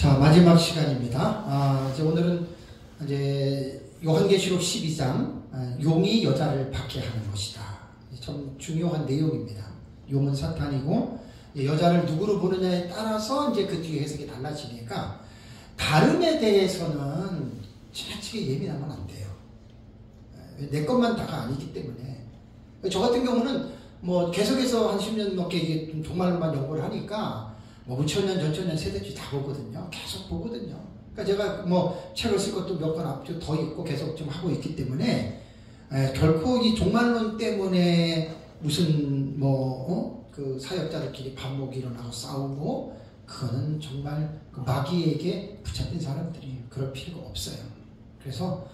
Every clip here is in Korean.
자, 마지막 시간입니다. 이제 오늘은 이제 요한계시록 12장, 용이 여자를 받게 하는 것이다. 참 중요한 내용입니다. 용은 사탄이고, 여자를 누구로 보느냐에 따라서 이제 그 뒤에 해석이 달라지니까, 다름에 대해서는 지나치게 예민하면 안 돼요. 내 것만 다가 아니기 때문에. 저 같은 경우는 뭐 계속해서 한 10년 넘게 이게 종말로만 연구를 하니까, 뭐 5천년, 전천년 세대주의 다 보거든요. 계속 보거든요. 그러니까 제가 뭐 책을 쓸 것도 몇 권 앞뒤 더 있고 계속 좀 하고 있기 때문에 결코 이 종말론 때문에 무슨 그 사역자들끼리 반목이 일어나고 싸우고 그거는 정말 그 마귀에게 붙잡힌 사람들이 그럴 필요가 없어요. 그래서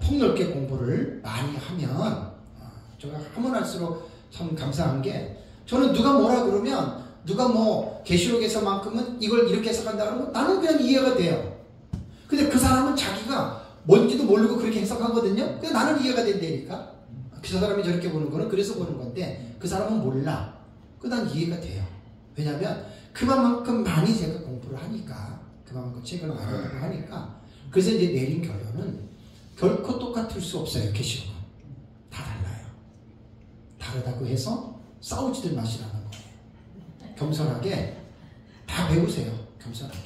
폭넓게 공부를 많이 하면 제가 하면 할수록 참 감사한 게 저는 누가 뭐라 그러면 누가 뭐 계시록에서만큼은 이걸 이렇게 해석한다 그러면 나는 그냥 이해가 돼요. 근데 그 사람은 자기가 뭔지도 모르고 그렇게 해석하거든요. 근데 나는 이해가 된다니까. 그 사람이 저렇게 보는 거는 그래서 보는 건데 그 사람은 몰라. 난 이해가 돼요. 왜냐하면 그만큼 많이 제가 공부를 하니까 그만큼 책을 많이 공부를 하니까 그래서 이제 내린 결론은 결코 똑같을 수 없어요. 계시록은 다 달라요. 다르다고 해서 싸우지들 마시라는 거예요. 겸손하게 다 배우세요. 겸손하게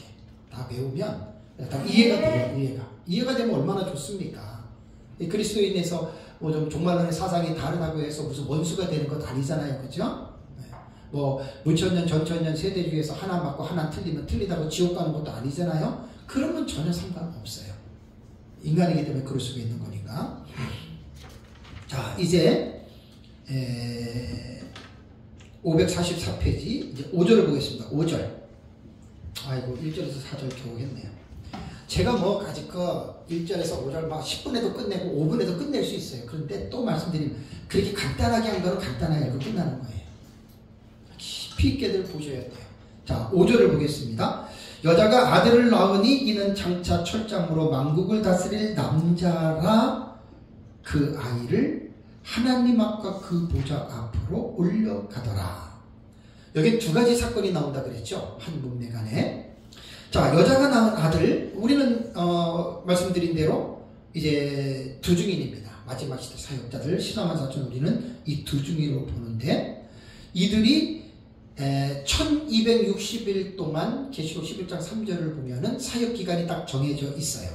다 배우면 다 이해가 돼요. 이해가 되면 얼마나 좋습니까? 그리스도인에서 뭐 좀 종말론의 사상이 다르다고 해서 무슨 원수가 되는 것 아니잖아요. 그죠? 뭐 무천년 전천년 세대주에서 하나 맞고 하나 틀리면 틀리다고 지옥 가는 것도 아니잖아요. 그러면 전혀 상관없어요. 인간이기 때문에 그럴 수가 있는 거니까. 자, 이제 544페이지 이제 5절을 보겠습니다. 5절. 아이고 1절에서 4절 겨우 했네요. 제가 뭐 아직 그 1절에서 5절 막 10분에도 끝내고 5분에도 끝낼 수 있어요. 그런데 또 말씀드리면 그렇게 간단하게 한 거는 간단하게 알고 끝나는 거예요. 깊이 있게들 보셔야 돼요. 자, 5절을 보겠습니다. 여자가 아들을 낳으니 이는 장차 철장으로 만국을 다스릴 남자라 그 아이를 하나님 앞과 그 보좌 앞으로 올려가더라. 여기 두 가지 사건이 나온다 그랬죠. 한 문맥안에. 자, 여자가 낳은 아들, 우리는 말씀드린 대로 이제 두 증인입니다. 마지막 시대 사역자들, 시사만사천 우리는 이 두 증인으로 보는데 이들이 1260일 동안 계시록 11장 3절을 보면은 사역 기간이 딱 정해져 있어요.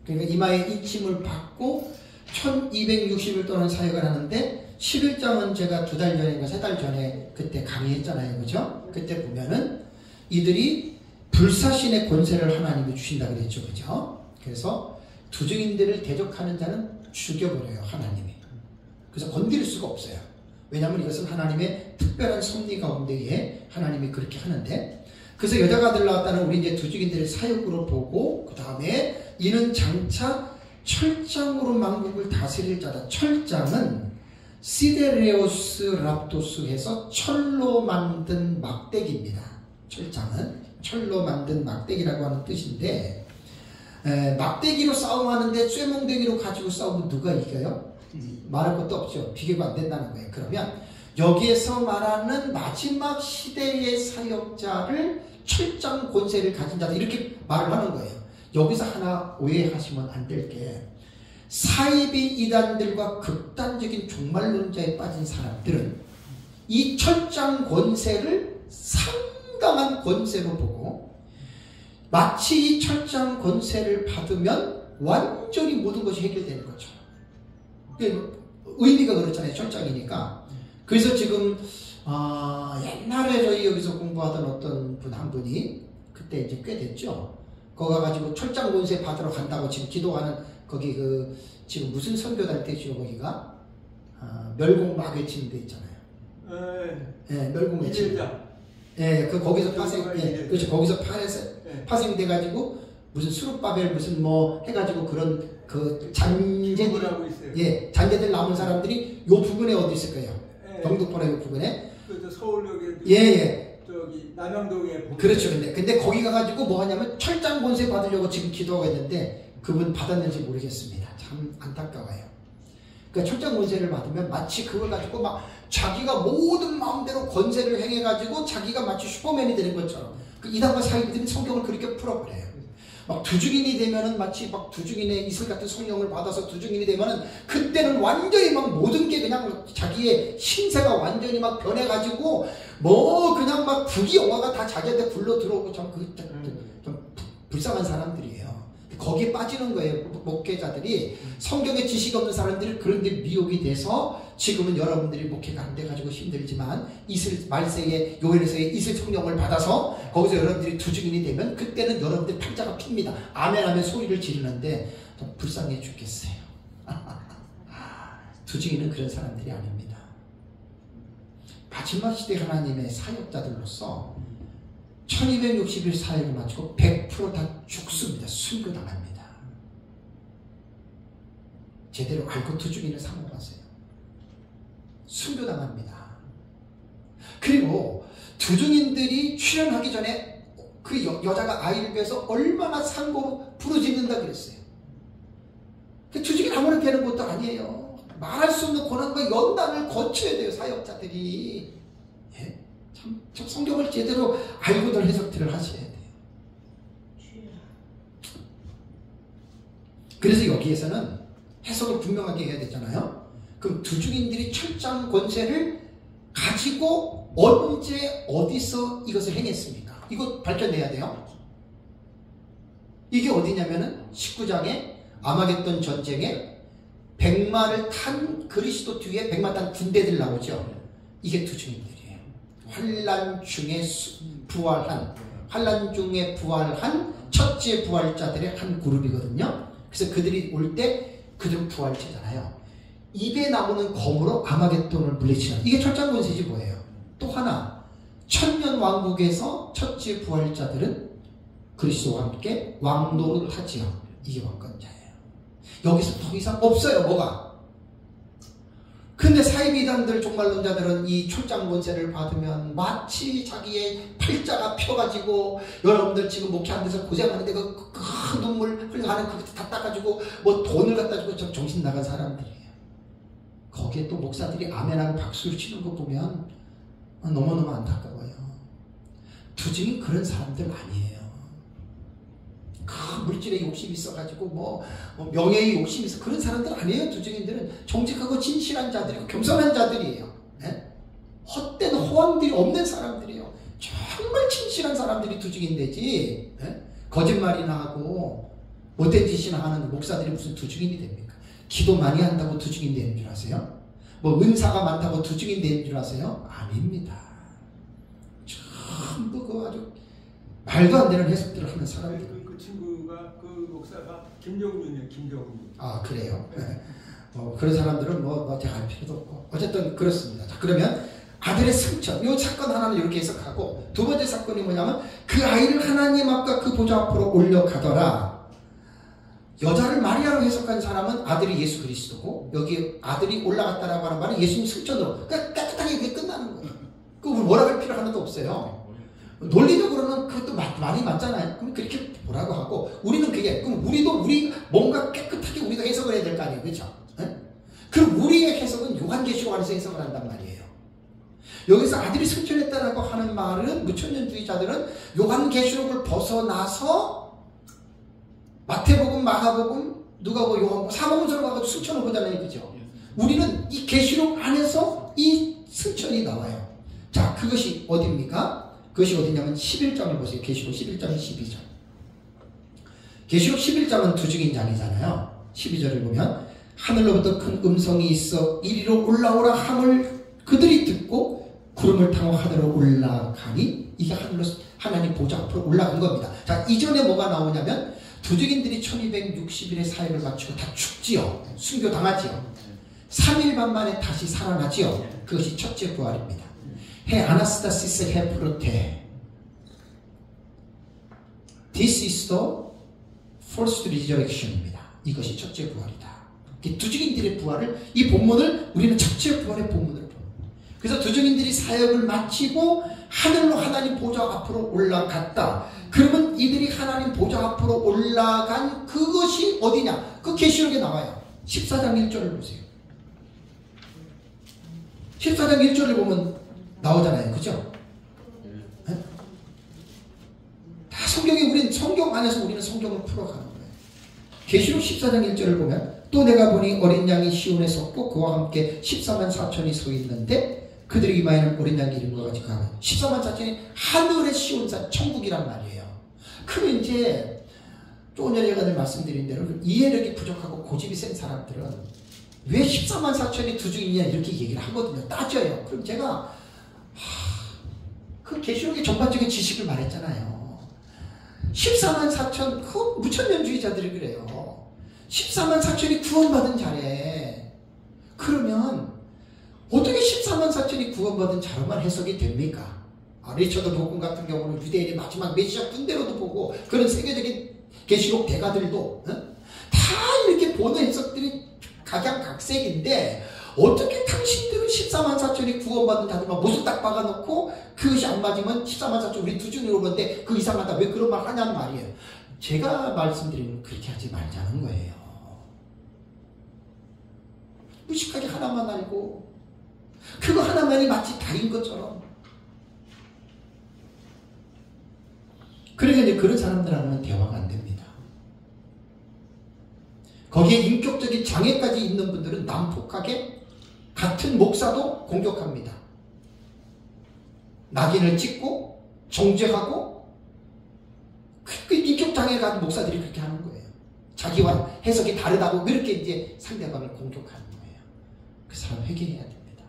그러니까 이마에 입침을 받고 1260일 동안 사역을 하는데 11장은 제가 2달 전인가 3달 전에 그때 강의했잖아요. 그죠? 그때 보면은 이들이 불사신의 권세를 하나님이 주신다 그랬죠. 그죠? 그래서 두 증인들을 대적하는 자는 죽여버려요. 하나님이. 그래서 건드릴 수가 없어요. 왜냐하면 이것은 하나님의 특별한 섭리 가운데에 하나님이 그렇게 하는데 그래서 여자가 아들 낳았다는 우리 이제 두 증인들의 사역으로 보고 그 다음에 이는 장차 철장으로 만국을 다스릴 자다. 철장은 시데레오스 랍도스 해서 철로 만든 막대기입니다. 철장은 철로 만든 막대기라고 하는 뜻인데 막대기로 싸움하는데 쇠몽댕이로 가지고 싸우면 누가 이겨요? 말할 것도 없죠. 비교가 안 된다는 거예요. 그러면 여기에서 말하는 마지막 시대의 사역자를 철장 권세를 가진 자다 이렇게 말을 하는 거예요. 여기서 하나 오해하시면 안 될 게 사이비 이단들과 극단적인 종말론자에 빠진 사람들은 이 철장 권세를 상당한 권세로 보고 마치 이 철장 권세를 받으면 완전히 모든 것이 해결되는 거죠. 의미가 그렇잖아요. 철장이니까. 그래서 지금 옛날에 저희 여기서 공부하던 어떤 분 한 분이 그때 이제 꽤 됐죠. 거기 가가지고 철장 권세 받으러 간다고 지금 기도하는 거기 지금 무슨 선교단 때죠 거기가 멸공 막 외치는 데 있잖아요. 네, 멸공 외치는. 예, 거기서 그렇죠. 거기서 파생돼 가지고 무슨 수룹바벨 무슨 뭐 해가지고 그런 그 잔재들 남은 사람들이 요 부근에 어디 있을 거예요? 경북권의 요 부근에. 그 서울역에. 예. 저기 남양동에. 그렇죠. 근데 거기 가가지고 뭐 하냐면 철장 권세 받으려고 지금 기도하고 있는데 그분 받았는지 모르겠습니다. 참 안타까워요. 그러니까 철장 권세를 받으면 마치 그걸 가지고 막 자기가 모든 마음대로 권세를 행해가지고 자기가 마치 슈퍼맨이 되는 것처럼 그 이단과 사이비들은 성경을 그렇게 풀어버려요. 막 두중인이 되면은 마치 막 두중인의 이슬 같은 성령을 받아서 두중인이 되면은 그때는 완전히 막 모든 게 그냥 자기의 신세가 완전히 막 변해가지고 뭐 그냥 막 부귀영화가 다 자기한테 굴러 들어오고 좀 불쌍한 사람들이에요. 거기에 빠지는 거예요. 목회자들이 성경의 지식 없는 사람들이 그런데 미혹이 돼서 지금은 여러분들이 목회가 안 돼가지고 힘들지만 이슬 말세의 요엘에서의 이슬 성령을 받아서 거기서 여러분들이 두중인이 되면 그때는 여러분들 팔자가 핍니다. 아멘 하면 소리를 지르는데 좀 불쌍해 죽겠어요. 두중인은 그런 사람들이 아닙니다. 마지막 시대 하나님의 사역자들로서 1260일 사역을 마치고 100% 다 죽습니다. 순교당합니다. 제대로 알고 두중인을 사모하세요. 순교당합니다. 그리고 두중인들이 출연하기 전에 그 여자가 아이를 위해서 얼마나 상고로 부르짖는다 그랬어요. 그 두중인 아무나 되는 것도 아니에요. 말할 수 없는 고난과 연단을 거쳐야 돼요. 사역자들이. 참 성경을 제대로 알고들 해석들을 하셔야 돼요. 그래서 여기에서는 해석을 분명하게 해야 되잖아요. 그럼 두중인들이 철장 권세를 가지고 언제 어디서 이것을 행했습니까? 이거 밝혀내야 돼요. 이게 어디냐면은 19장에 아마겟돈 전쟁에 백마를 탄 그리스도 뒤에 백마 탄 군대들 나오죠. 이게 두중인들이에요. 환난 중에 부활한 첫째 부활자들의 한 그룹이거든요. 그래서 그들이 올 때 그들은 부활체잖아요. 입에 나오는 검으로 아마겟돈을 물리치는 이게 철장 권세지 뭐예요. 또 하나 천년 왕국에서 첫째 부활자들은 그리스도와 함께 왕노릇하지요. 이게 왕권자예요. 여기서 더 이상 없어요. 뭐가? 근데 사이비단들 종말론자들은 이 출장 권세를 받으면 마치 자기의 팔자가 펴가지고 여러분들 지금 목회 안 돼서 고생하는데 그 눈물 흘러가는 그거 다 닦아주고 뭐 돈을 갖다 주고 저 정신 나간 사람들이에요. 거기에 또 목사들이 아멘하고 박수를 치는 거 보면 너무너무 안타까워요. 두중인 그런 사람들 아니에요. 그 물질에 욕심이 있어가지고 뭐 명예에 욕심이 있어 그런 사람들 아니에요. 두중인들은 정직하고 진실한 자들이고 겸손한 자들이에요. 네? 헛된 호황들이 없는 사람들이에요. 정말 진실한 사람들이 두중인 되지. 네? 거짓말이나 하고 못된 짓이나 하는 목사들이 무슨 두중인이 됩니까? 기도 많이 한다고 두중인 되는 줄 아세요? 뭐 은사가 많다고 두중인 되는 줄 아세요? 아닙니다. 전부 그 아주 말도 안 되는 해석들을 하는 사람들. 그 친구가 그 목사가 김정윤이에요. 김정윤. 아 그래요. 그런 사람들은 뭐 제가 알 필요도 없고 어쨌든 그렇습니다. 자, 그러면 아들의 승천 이 사건 하나는 이렇게 해석하고 두 번째 사건이 뭐냐면 그 아이를 하나님 앞과 그 보좌 앞으로 올려가더라. 여자를 마리아로 해석한 사람은 아들이 예수 그리스도고 여기 아들이 올라갔다라고 하는 말은 예수님 승천으로 그러니까 깨끗하게 그게 끝나는 거예요. 그 뭐라 할 필요 하나도 없어요. 논리적으로는 그것도 말이 맞잖아요. 그럼 그렇게 보라고 하고 우리는 그게 그럼 우리도 뭔가 깨끗하게 우리가 해석을 해야 될 거 아니에요. 그렇죠? 네? 그럼 우리의 해석은 요한계시록 안에서 해석을 한단 말이에요. 여기서 아들이 승천했다라고 하는 말은 무천년주의자들은 요한계시록을 벗어나서 마태복음, 마가복음, 누가복음, 요한복음, 사복음서로 가서 승천을 보잖아요. 그죠? 우리는 이 계시록 안에서 이 승천이 나와요. 자, 그것이 어디입니까? 그것이 어디냐면 11장을 보세요. 계시록 11장 12절. 계시록 11장은 두중인 장이잖아요. 12절을 보면 하늘로부터 큰 음성이 있어 이리로 올라오라 함을 그들이 듣고 구름을 타고 하늘로 올라가니 이게 하늘로 하나님 보좌 앞으로 올라간 겁니다. 자, 이전에 뭐가 나오냐면 두중인들이 1260일의 사역을 마치고 다 죽지요. 순교당하지요. 3일 반 만에 다시 살아나지요. 그것이 첫째 부활입니다. 해 아나스타시스 해 프로테 This is the first resurrection입니다. 이것이 첫째 부활이다. 두중인들의 부활을 이 본문을 우리는 첫째 부활의 본문으로 봅니다. 그래서 두중인들이 사역을 마치고 하늘로 하나님 보좌 앞으로 올라갔다. 그러면 이들이 하나님 보좌 앞으로 올라간 그것이 어디냐? 그 계시록에 나와요. 14장 1절을 보세요. 14장 1절을 보면 나오잖아요. 그죠? 네? 성경 안에서 우리는 성경을 풀어가는 거예요. 계시록 14장 1절을 보면 또 내가 보니 어린 양이 시온에 섰고 그와 함께 14만 4천이 서 있는데 그들의 이마에는 어린 양 이름과 같이 가는 14만 4천이 하늘의 시온산 천국이란 말이에요. 그럼 이제 조금 전에 제가 말씀드린 대로 이해력이 부족하고 고집이 센 사람들은 왜 14만 4천이 두 중이냐 이렇게 얘기를 하거든요. 따져요. 그럼 제가 그 계시록의 전반적인 지식을 말했잖아요. 14만 4천 그 무천년주의자들이 그래요. 14만 4천이 구원받은 자래. 그러면 어떻게 14만 4천이 구원받은 자로만 해석이 됩니까? 리처드 도군 같은 경우는 유대인의 마지막 메시아 군대로도 보고 그런 세계적인 계시록 대가들도 다 이렇게 보는 해석들이 가장 각색인데 어떻게 당신들은 14만 4천이 구원받은 자들만 모두 딱 박아놓고 그것이 안 맞으면 14만 4천 우리 두 중으로 보는데 그 이상하다 왜 그런 말 하냐는 말이에요. 제가 말씀드리면 그렇게 하지 말자는 거예요. 무식하게 하나만 알고 그거 하나만이 마치 다인 것처럼. 그러니까 이제 그런 사람들하고는 대화가 안 됩니다. 거기에 인격적인 장애까지 있는 분들은 난폭하게 같은 목사도 공격합니다. 낙인을 찍고 정죄하고 그 인격 장애가 가진 목사들이 그렇게 하는 거예요. 자기와 해석이 다르다고 그렇게 이제 상대방을 공격하는 거예요. 그 사람 회개해야 됩니다.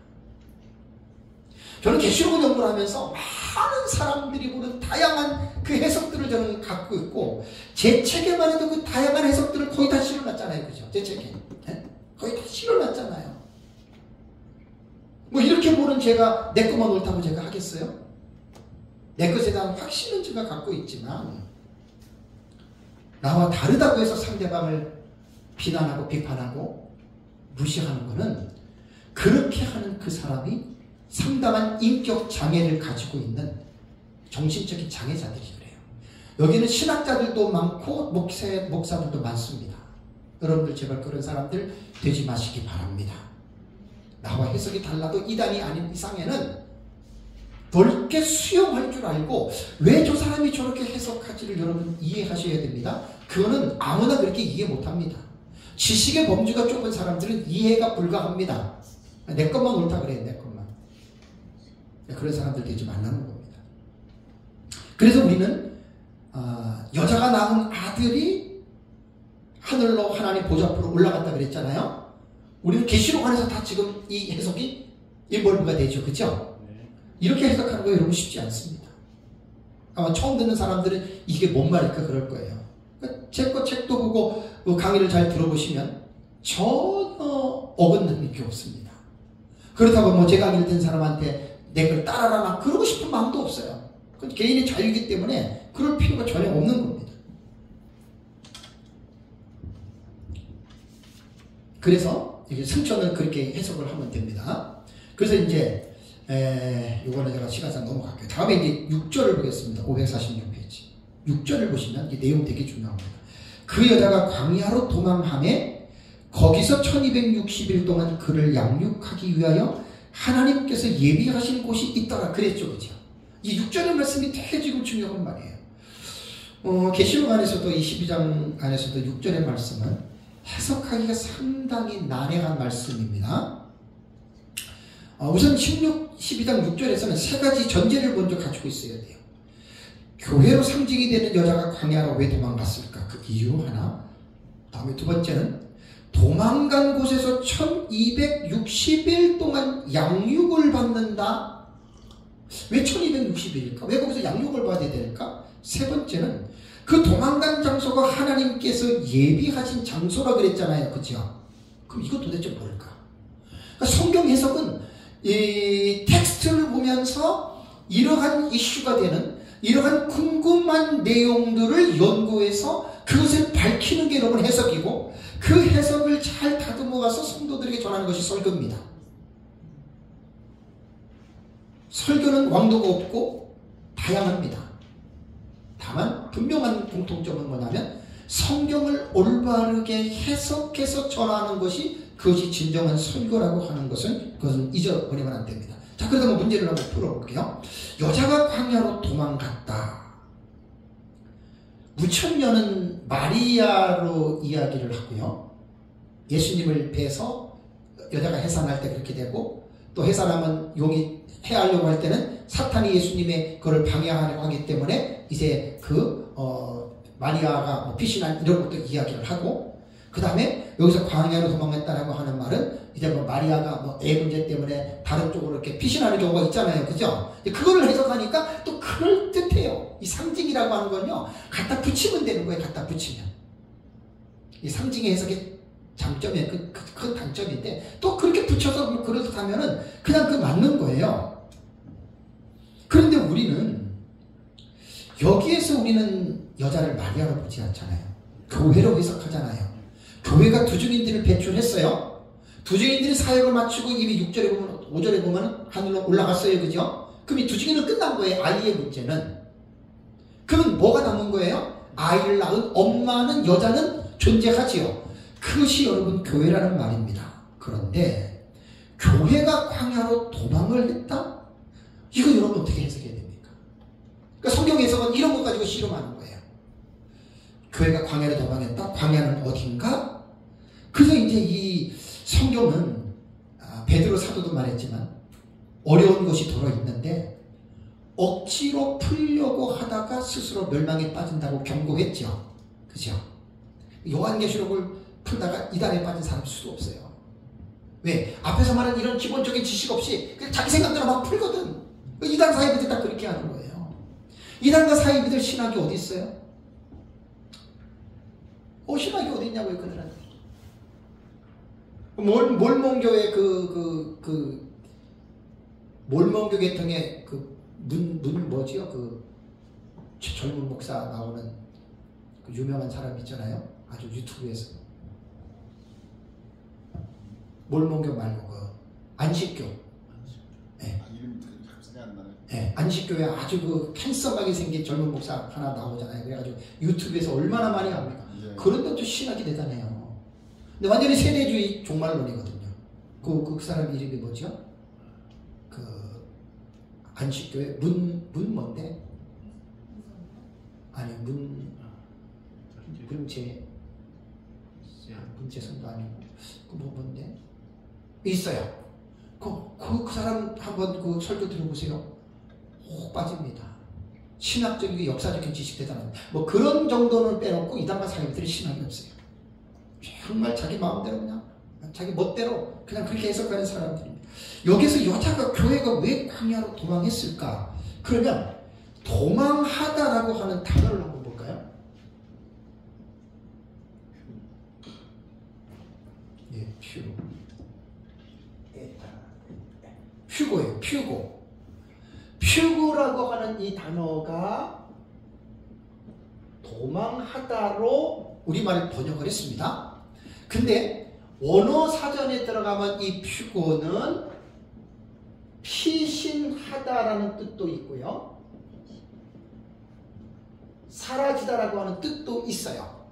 저는 계시록 연구를 하면서 많은 사람들이 보는 다양한 그 해석들을 저는 갖고 있고 제 책에만 해도 그 다양한 해석들을 거의 다 실어놨잖아요. 그죠? 제 책에. 네? 거의 다 실어놨잖아요. 뭐 이렇게 보는 제가 내 것만 옳다고 제가 하겠어요? 내 것에 대한 확신은 제가 갖고 있지만 나와 다르다고 해서 상대방을 비난하고 비판하고 무시하는 것은 그렇게 하는 그 사람이 상당한 인격 장애를 가지고 있는 정신적인 장애자들이 그래요. 여기는 신학자들도 많고 목사들도 많습니다. 여러분들 제발 그런 사람들 되지 마시기 바랍니다. 나와 해석이 달라도 이단이 아닌 이상에는 넓게 수용할 줄 알고 왜 저 사람이 저렇게 해석하지를 여러분 이해하셔야 됩니다. 그거는 아무나 그렇게 이해 못합니다. 지식의 범주가 좁은 사람들은 이해가 불가합니다. 내 것만 옳다 그래, 내 것만. 그런 사람들 되지 말라는 겁니다. 그래서 우리는 여자가 낳은 아들이 하늘로 하나님 보좌 앞으로 올라갔다 그랬잖아요. 우리는 계시록 안에서 다 지금 이 해석이 인볼브가 되죠. 그렇죠? 이렇게 해석하는 거 여러분 쉽지 않습니다. 아마 처음 듣는 사람들은 이게 뭔 말일까 그럴 거예요. 제 거 책도 보고 강의를 잘 들어보시면 전혀 어긋나는 게 없습니다. 그렇다고 뭐 제 강의를 듣는 사람한테 내 걸 따라라 그러고 싶은 마음도 없어요. 그건 개인의 자유이기 때문에 그럴 필요가 전혀 없는 겁니다. 그래서 이게 승천을 그렇게 해석을 하면 됩니다. 그래서 이제 이거는 제가 시간상 넘어갈게요. 다음에 이제 6절을 보겠습니다. 546페이지. 6절을 보시면 이 내용 되게 중요합니다. 그 여자가 광야로 도망하매 거기서 1260일 동안 그를 양육하기 위하여 하나님께서 예비하신 곳이 있더라 그랬죠. 그죠? 이 6절의 말씀이 되게 지금 중요한 말이에요. 계시록 안에서도 이 12장 안에서도 6절의 말씀은 해석하기가 상당히 난해한 말씀입니다. 우선 12장 6절에서는 세 가지 전제를 먼저 가지고 있어야 돼요. 교회로 상징이 되는 여자가 광야로 왜 도망갔을까? 그 이유 하나. 다음에 두 번째는 도망간 곳에서 1260일 동안 양육을 받는다. 왜 1260일일까? 왜 거기서 양육을 받아야 될까? 세 번째는 그 도망간 장소가 하나님께서 예비하신 장소라 그랬잖아요. 그죠? 그럼 이거 도대체 뭘까? 그러니까 성경 해석은 이 텍스트를 보면서 이러한 이슈가 되는 이러한 궁금한 내용들을 연구해서 그것을 밝히는 게 여러분 해석이고 그 해석을 잘 다듬어가서 성도들에게 전하는 것이 설교입니다. 설교는 왕도가 없고 다양합니다. 다만 분명한 공통점은 뭐냐면 성경을 올바르게 해석해서 전하는 것이 그것이 진정한 설교라고 하는 그것은 잊어버리면 안 됩니다. 자, 그러다 문제를 한번 풀어볼게요. 여자가 광야로 도망갔다. 무천년은 마리아로 이야기를 하고요. 예수님을 뵈서 여자가 해산할 때 그렇게 되고, 또 해산하면 용이 해하려고 할 때는 사탄이 예수님의 그걸 방해하려고 하기 때문에 이제 마리아가 피신한 이런 것도 이야기를 하고, 그 다음에 여기서 광야로 도망했다라고 하는 말은 이제 마리아가 애 문제 때문에 다른 쪽으로 이렇게 피신하는 경우가 있잖아요. 그죠? 그거를 해석하니까 또 그럴듯해요. 이 상징이라고 하는 건요, 갖다 붙이면 되는 거예요. 갖다 붙이면. 이 상징의 해석의 장점이 그 단점인데, 또 그렇게 붙여서 그렇다면은 그냥 그 맞는 거예요. 그런데 우리는 여기에서 우리는 여자를 마리아로 보지 않잖아요. 교회로 해석하잖아요. 교회가 두중인들을 배출했어요. 두중인들이 사역을 마치고 이미 6절에 보면, 5절에 보면 하늘로 올라갔어요. 그죠? 그럼 이 두중인은 끝난 거예요. 아이의 문제는. 그러면 뭐가 남은 거예요? 아이를 낳은 엄마는, 여자는 존재하지요. 그것이 여러분 교회라는 말입니다. 그런데 교회가 광야로 도망을 했다? 이거 여러분 어떻게 해석해야 됩니까? 그러니까 성경 해석은 이런 것 가지고 씨름하는 거예요. 교회가 광야로 도망했다? 광야는 어딘가? 그래서 이제 이 성경은 베드로 사도도 말했지만 어려운 것이 도로 있는데 억지로 풀려고 하다가 스스로 멸망에 빠진다고 경고했죠. 그죠? 요한계시록을 풀다가 이단에 빠진 사람 수도 없어요. 왜? 앞에서 말한 이런 기본적인 지식 없이 그냥 자기 생각대로 막 풀거든. 이단 사이비들 다 그렇게 하는 거예요. 이단과 사이비들 신학이 어디 있어요? 신학이 어디 있냐고요, 그들한테. 몰몬교회 몰몬교 계통의 뭐지요? 젊은 목사 나오는 그 유명한 사람 있잖아요. 아주 유튜브에서. 몰몬교 말고 안식교. 네. 이름이 갑자기 안 나네. 네, 안식교회 아주 캔서하게 생긴 젊은 목사 하나 나오잖아요. 그래가지고 유튜브에서 얼마나 많이 합니까? 예. 그런데도 신학이 대단해요. 근데 완전히 세대주의 종말론이거든요. 그 사람 이름이 뭐죠? 안식교회 뭔데? 아니 문제선도 아니고 뭔데? 있어요. 그 사람 한번 설교 들어보세요. 혹 빠집니다. 신학적이고 역사적인 지식 대단합니다. 그런 정도는 빼놓고 이단과 사이비들이 신학이 없어요. 정말 자기 마음대로 그냥 자기 멋대로 그냥 그렇게 해석하는 사람들입니다. 여기서 여자가 교회가 왜 광야로 도망했을까? 그러면 도망하다라고 하는 단어를 한번 볼까요? 예, 퓨고예요. 퓨고라고 하는 이 단어가 도망하다로 우리말을 번역을 했습니다. 근데 원어 사전에 들어가면 이 퓨고는 피신하다라는 뜻도 있고요. 사라지다라고 하는 뜻도 있어요.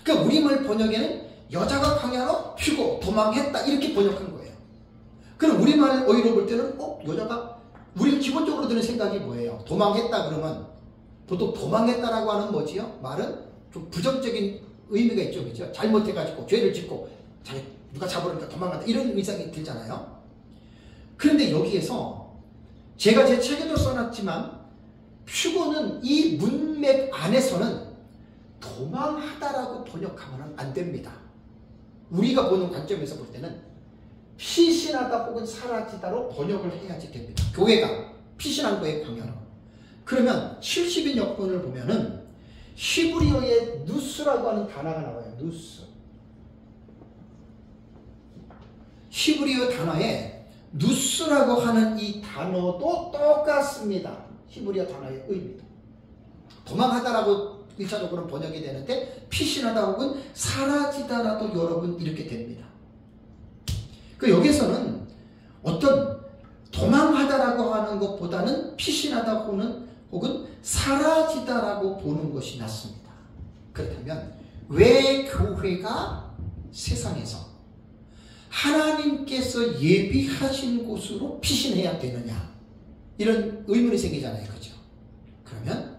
그러니까 우리말 번역에는 여자가 광야로 퓨고 도망했다 이렇게 번역한 거예요. 그럼 우리말 어휘로 볼 때는 여자가 우리 기본적으로 드는 생각이 뭐예요? 도망했다 그러면 보통 도망했다라고 하는 뭐지요? 말은 좀 부정적인 의미가 있죠. 그죠? 잘못해가지고 죄를 짓고 누가 잡으니까 도망간다 이런 의상이 들잖아요. 그런데 여기에서 제가 제 책에도 써놨지만 퓨고는 이 문맥 안에서는 도망하다라고 번역하면 안 됩니다. 우리가 보는 관점에서 볼 때는 피신하다 혹은 사라지다로 번역을 해야지 됩니다. 교회가 피신한 거에 광야로. 그러면 70인 역본을 보면은 히브리어의 누스라고 하는 단어가 나와요. 누스. 히브리어 단어에 누스라고 하는 이 단어도 똑같습니다. 히브리어 단어의 의미도. 도망하다라고 1차적으로는 번역이 되는데 피신하다 혹은 사라지다라도 여러분 이렇게 됩니다. 여기서는 어떤 도망하다라고 하는 것보다는 피신하다 혹은 사라지다라고 보는 것이 낫습니다. 그렇다면 왜 교회가 세상에서 하나님께서 예비하신 곳으로 피신해야 되느냐 이런 의문이 생기잖아요. 그죠? 그러면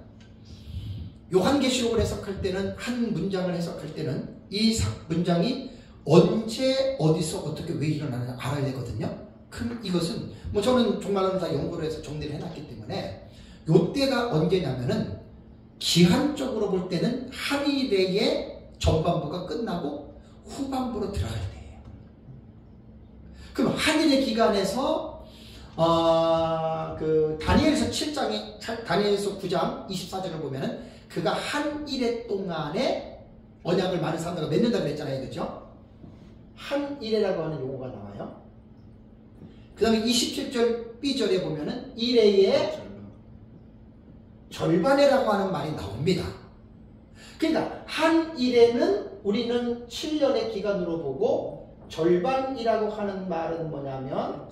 요한계시록을 해석할 때는, 한 문장을 해석할 때는 이 문장이 언제 어디서 어떻게 왜 일어나는지 알아야 되거든요. 그럼 이것은 뭐 저는 종말론을 다 연구를 해서 정리를 해놨기 때문에 요때가 언제냐면은 기한적으로 볼 때는 한일의 전반부가 끝나고 후반부로 들어갈 때예요. 그럼 한일의 기간에서 그 다니엘서 7장에 다니엘서 9장 24절을 보면은 그가 한 일해 동안에 언약을 많은 사람들과 맺는다고 그랬잖아요. 그죠? 한 일해라고 하는 용어가 나와요. 그 다음에 27절 B절에 보면은 일해의 절반이라고 하는 말이 나옵니다. 그러니까 한 일해는 우리는 7년의 기간으로 보고 절반이라고 하는 말은 뭐냐면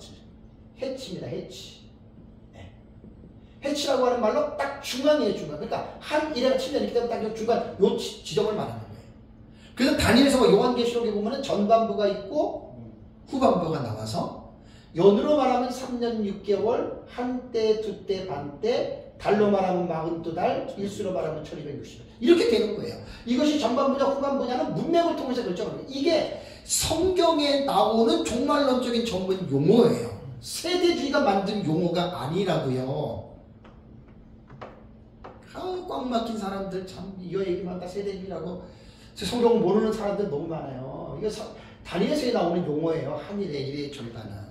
해치입니다. 해치. 해치라고 하는 말로 딱 중앙이에요. 중앙. 그러니까 한 일해가 7년이기 때문에 딱 중간 요 지점을 말하는 거예요. 그래서 다니엘서 요한계시록에 보면은 전반부가 있고 후반부가 나와서 연으로 말하면 3년 6개월, 한때, 두때, 반때, 달로 말하면 42달, 일수로 말하면 1260일. 이렇게 되는 거예요. 이것이 전반부냐 후반부냐는 문맥을 통해서 결정합니다. 이게 성경에 나오는 종말론적인 전문 용어예요. 세대주의가 만든 용어가 아니라고요. 꽉 막힌 사람들 참 이거 얘기만 다 세대주의라고 성경을 모르는 사람들 너무 많아요. 이거 다니엘서에 나오는 용어예요. 한일의 일의 절반은.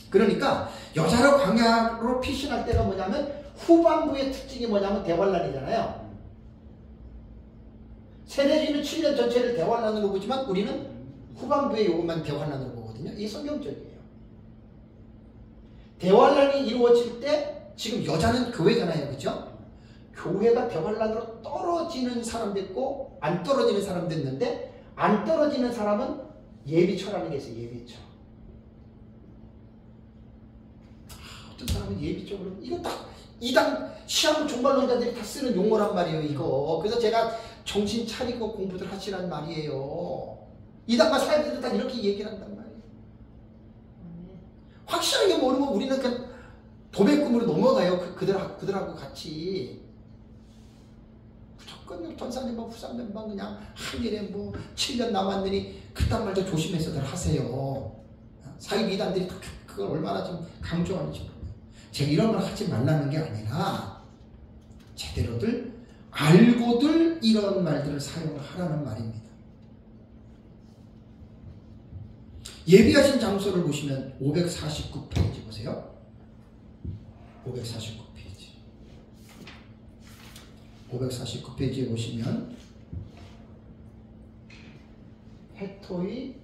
그러니까 여자로 광야로 피신할 때가 뭐냐면 후반부의 특징이 뭐냐면 대환란이잖아요. 세대주의는 7년 전체를 대환란으로 보지만 우리는 후반부의 요것만 대환란으로 보거든요. 이게 성경적이에요. 대환란이 이루어질 때 지금 여자는 교회잖아요. 그죠? 교회가 대환란으로 떨어지는 사람도 있고 안 떨어지는 사람도 있는데 안 떨어지는 사람은 예비처라는 게 있어요. 예비처. 어떤 사람은 예비적으로 이거 딱 이당 시험 종말론자들이 다 쓰는 용어란 말이에요. 이거. 그래서 제가 정신 차리고 공부들 하시란 말이에요. 이당과 사회들도 다 이렇게 얘기를 한단 말이에요. 확실하게 모르면 우리는 그냥 도매금으로 넘어가요. 그들하고 같이. 무조건 전사님방 후사님방 그냥 한 일에 뭐 7년 남았느니 그딴 말도 조심해서들 하세요. 사회 이단들이 그걸 얼마나 좀 강조하는지 모르겠어요. 제가 이런 걸 하지 말라는 게 아니라 제대로들 알고들 이런 말들을 사용하라는 말입니다. 예비하신 장소를 보시면 549페이지 보세요. 549페이지. 549페이지에 보시면 해토이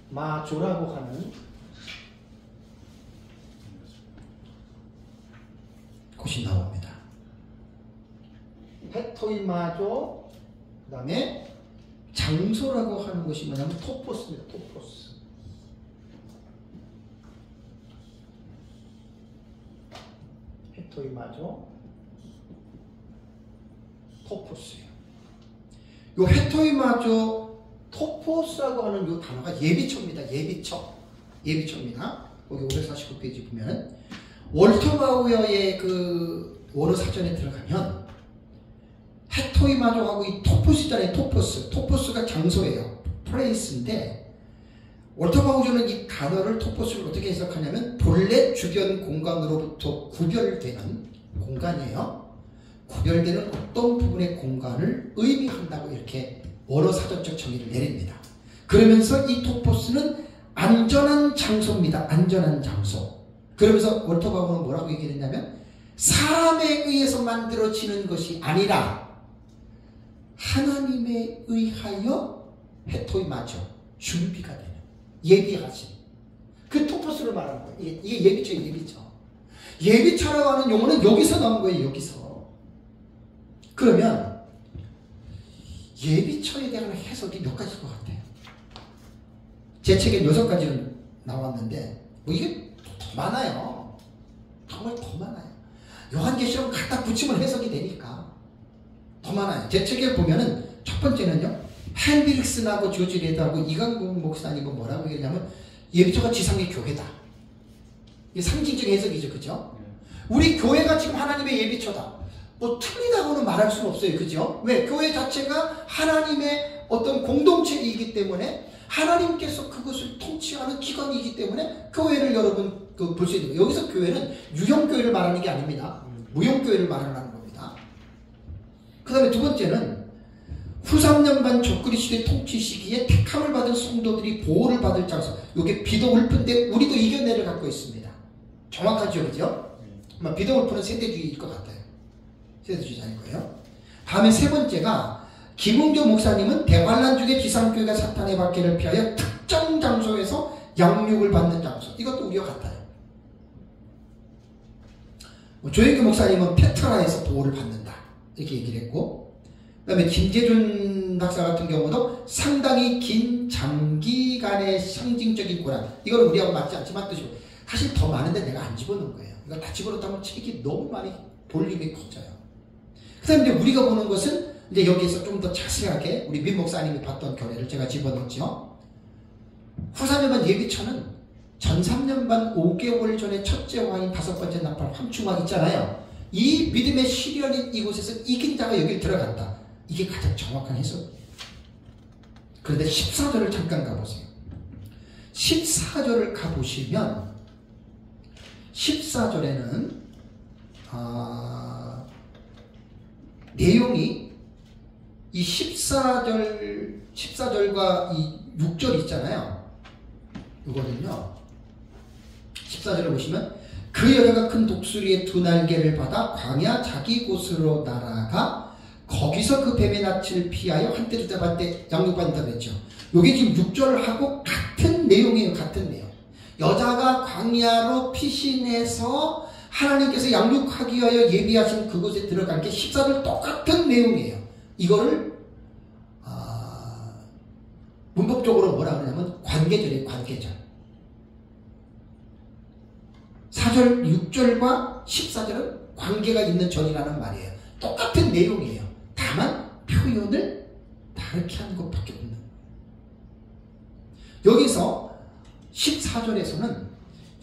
마조라고 하는 곳이 나옵니다. 해토이 마조, 그 다음에 장소라고 하는 것이 뭐냐면 토포스입니다. 토포스. 해토이 마조, 토포스예요. 요 해토이 마조, 토포스라고 하는 요 단어가 예비처입니다. 예비처. 예비처입니다. 거기 549페이지 보면 월터 바우어의 그 원어 사전에 들어가면 해토이 마조하고 이 토포스 있잖아요. 토포스. 토포스가 장소예요. 플레이스인데 월터 바우저는 이 단어를 토포스를 어떻게 해석하냐면 본래 주변 공간으로부터 구별되는 공간이에요. 구별되는 어떤 부분의 공간을 의미한다고 이렇게 원어 사전적 정의를 내립니다. 그러면서 이 토포스는 안전한 장소입니다. 안전한 장소. 그러면서 월터 바우저는 뭐라고 얘기했냐면 사람에 의해서 만들어지는 것이 아니라 하나님에 의하여 해토이 마저 준비가 되는 예비하신 그 토포스를 말하는 거예요. 이게 예비처예요. 예비처. 예비처라고 하는 용어는 여기서 나온 거예요. 여기서. 그러면 예비처에 대한 해석이 몇 가지일 것 같아요. 제 책에 6가지는 나왔는데 뭐 이게 더 많아요. 정말 더 많아요. 요한계시록을 갖다 붙이면 해석이 되니까 더 많아요. 제 책에 보면은 첫 번째는요. 헨드릭슨하고 조지 레드하고 이강국 목사님은 뭐라고 얘기하냐면 예비처가 지상의 교회다. 이게 상징적 해석이죠. 그죠? 우리 교회가 지금 하나님의 예비처다. 뭐 틀리다고는 말할 수는 없어요. 그죠? 왜? 교회 자체가 하나님의 어떤 공동체이기 때문에 하나님께서 그것을 통치하는 기관이기 때문에 교회를 여러분 볼 수 있는 거예요. 여기서 교회는 유형교회를 말하는 게 아닙니다. 무형교회를 말하는 겁니다. 그 다음에 두 번째는 후 3년반 적그리스도의 통치 시기에 택함을 받은 성도들이 보호를 받을 장소. 이게 비도 울픈데 우리도 이겨내를 갖고 있습니다. 정확하죠, 그죠? 아마 비도 울픈은 세대주의일 것 같아요. 세대주의자일 거예요. 다음에 세 번째가 김은교 목사님은 대환란 중에 지상교회가 사탄의 박해를 피하여 특정 장소에서 양육을 받는 장소. 이것도 우리와 같아요. 조영규 목사님은 페트라에서 보호를 받는다. 이렇게 얘기를 했고, 그 다음에 김재준 박사 같은 경우도 상당히 긴 장기간의 상징적인 고난. 이건 우리하고 맞지 않지만 뜻이고, 사실 더 많은데 내가 안 집어넣은 거예요. 이거 다 집어넣다면 책이 너무 많이 볼륨이 커져요. 그 다음에 이제 우리가 보는 것은 이제 여기에서 좀 더 자세하게 우리 민 목사님이 봤던 견해를 제가 집어넣었죠. 후 3년반 예비처는 전 3년반 5개월 전에 첫째 화인 5번째 나팔 황충막 있잖아요. 이 믿음의 시련인 이곳에서 이긴 자가 여기 들어간다. 이게 가장 정확한 해석이에요. 그런데 14절을 잠깐 가보세요. 14절을 가보시면 14절에는 내용이 이 14절과 이 6절 있잖아요. 이거는요. 14절을 보시면 그 여자가 큰 독수리의 두 날개를 받아 광야 자기 곳으로 날아가 거기서 그 뱀의 낯을 피하여 한때 두때 반때 양육받는다고 했죠. 이게 지금 6절하고 같은 내용이에요. 같은 내용. 여자가 광야로 피신해서 하나님께서 양육하기 위하여 예비하신 그곳에 들어간 게 14절 똑같은 내용이에요. 이거를 문법적으로 뭐라 그러냐면 관계절이에요. 관계절. 4절, 6절과 14절은 관계가 있는 절이라는 말이에요. 똑같은 내용이에요. 다만 표현을 다르게 하는 것밖에 없는 거예요. 여기서 14절에서는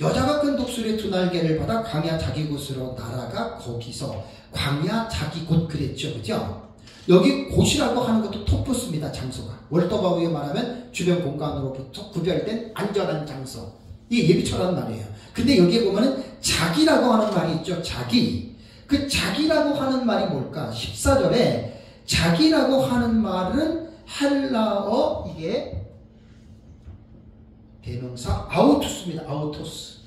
여자가 큰 독수리의 두 날개를 받아 광야 자기 곳으로 날아가 거기서 광야 자기 곳 그랬죠. 그죠? 여기 곳이라고 하는 것도 토포스입니다. 장소가. 월터바우에 말하면 주변 공간으로부터 구별된 안전한 장소. 이게 예비처라는 말이에요. 근데 여기에 보면은 자기라고 하는 말이 있죠. 자기. 그 자기라고 하는 말이 뭘까? 14절에 자기라고 하는 말은 헬라어 이게 대명사 아우토스입니다. 아우토스.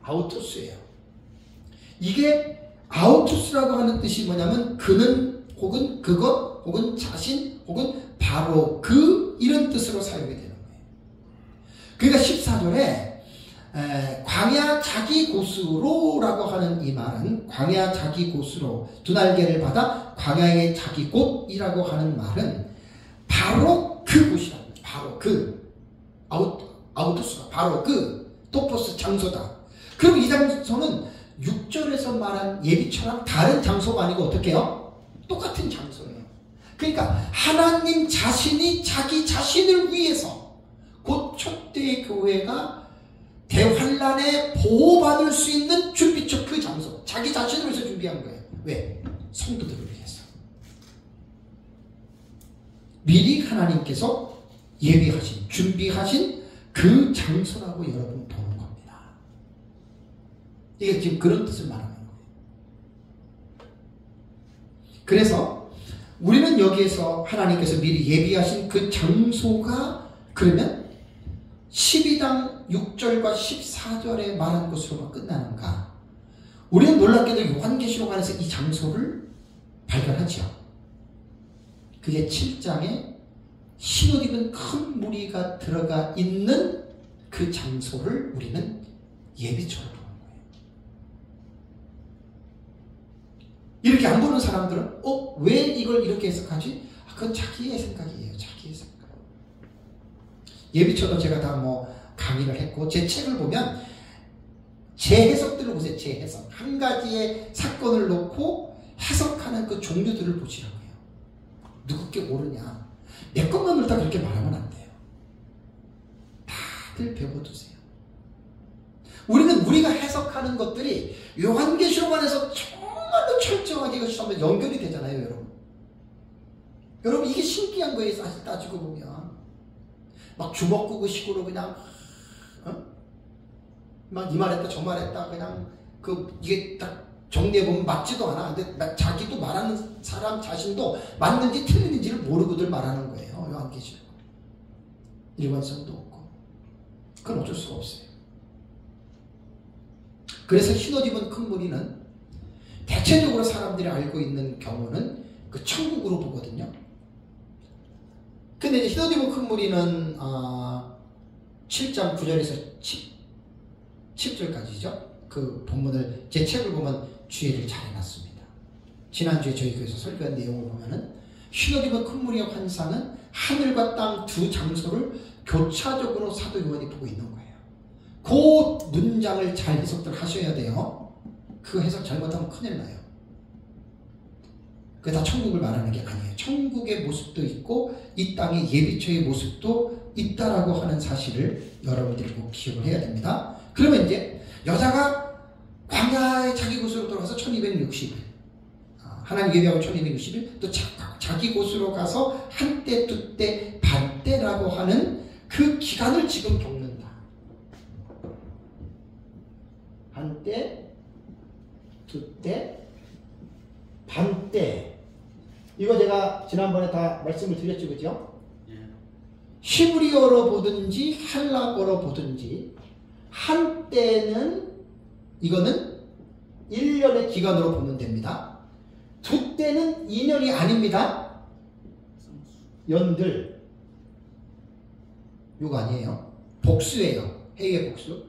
아우토스예요. 이게 아우토스라고 하는 뜻이 뭐냐면 그는 혹은 그것 혹은 자신 혹은 바로 그 이런 뜻으로 사용이 되는 거예요. 그러니까 14절에 광야 자기 곳으로 라고 하는 이 말은 광야 자기 곳으로 두 날개를 받아 광야의 자기 곳이라고 하는 말은 바로 그 곳이라고. 바로 그 아우토스가 바로 그 토포스 장소다. 그럼 이 장소는 6절에서 말한 예비처럼 다른 장소가 아니고 어떻게 해요? 똑같은 장소예요. 그러니까 하나님 자신이 자기 자신을 위해서 곧 초대의 교회가 대환란에 보호받을 수 있는 준비처 그 장소. 자기 자신을 위해서 준비한 거예요. 왜? 성도들을 위해서. 미리 하나님께서 예비하신, 준비하신 그 장소라고 여러분 보는 겁니다. 이게 지금 그런 뜻을 말하는 거예요. 그래서 우리는 여기에서 하나님께서 미리 예비하신 그 장소가 그러면 12장 6절과 14절에 말한 것으로만 끝나는가? 우리는 놀랍게도 요한계시록 안에서 이 장소를 발견하죠. 그게 7장에 신옷 입은 큰 무리가 들어가 있는 그 장소를 우리는 예비처럼 보는 거예요. 이렇게 안 보는 사람들은 왜 이걸 이렇게 해석하지? 그건 자기의 생각이에요. 자기의 생각. 예비처도 제가 다 강의를 했고 제 책을 보면 제 해석들을 보세요. 제 해석. 한 가지의 사건을 놓고 해석하는 그 종류들을 보시라고요. 누구께 모르냐. 내 것만 옳다 그렇게 말하면 안 돼요. 다들 배워두세요. 우리는 우리가 해석하는 것들이 요한계시록 안에서 정말로 철저하게 이것이 한번 연결이 되잖아요, 여러분. 여러분, 이게 신기한 거예요, 사실 따지고 보면. 막 주먹구구식으로 그냥, 막 이 말했다, 저 말했다, 그냥, 이게 딱 정리해보면 맞지도 않아. 근데 자기도 말하는 사람 자신도 맞는지 틀리는지를 모르고들 말하는 거예요, 요한계시록. 일관성도 없고. 그건 어쩔 수가 없어요. 그래서 흰옷 입은 큰 무리는 대체적으로 사람들이 알고 있는 경우는 그 천국으로 보거든요. 근데 이제 흰옷 입은 큰 무리는 7장 9절에서 10절까지죠. 그 본문을 제 책을 보면 주의를 잘 해놨습니다. 지난주에 저희 교회에서 설교한 내용을 보면은 흰옷 입은 큰 무리의 환상은 하늘과 땅 두 장소를 교차적으로 사도 요한이 보고 있는 거예요. 그 문장을 잘 해석들 하셔야 돼요. 그 해석 잘못하면 큰일 나요. 그게 다 천국을 말하는 게 아니에요. 천국의 모습도 있고 이 땅의 예비처의 모습도 있다라고 하는 사실을 여러분들이 꼭 기억을 해야 됩니다. 그러면 이제 여자가 광야의 자기 곳으로 돌아가서 1260일, 하나님 예배하고 1260일, 또 자기 곳으로 가서 한때, 두때, 반때라고 하는 그 기간을 지금 겪는다. 한때, 두때, 반때. 이거 제가 지난번에 다 말씀을 드렸죠, 그죠? 히브리어로 보든지 헬라어로 보든지 한때는 이거는 1년의 기간으로 보면 됩니다. 두때는 2년이 아닙니다. 연들. 이거 아니에요. 복수예요. 해의 복수.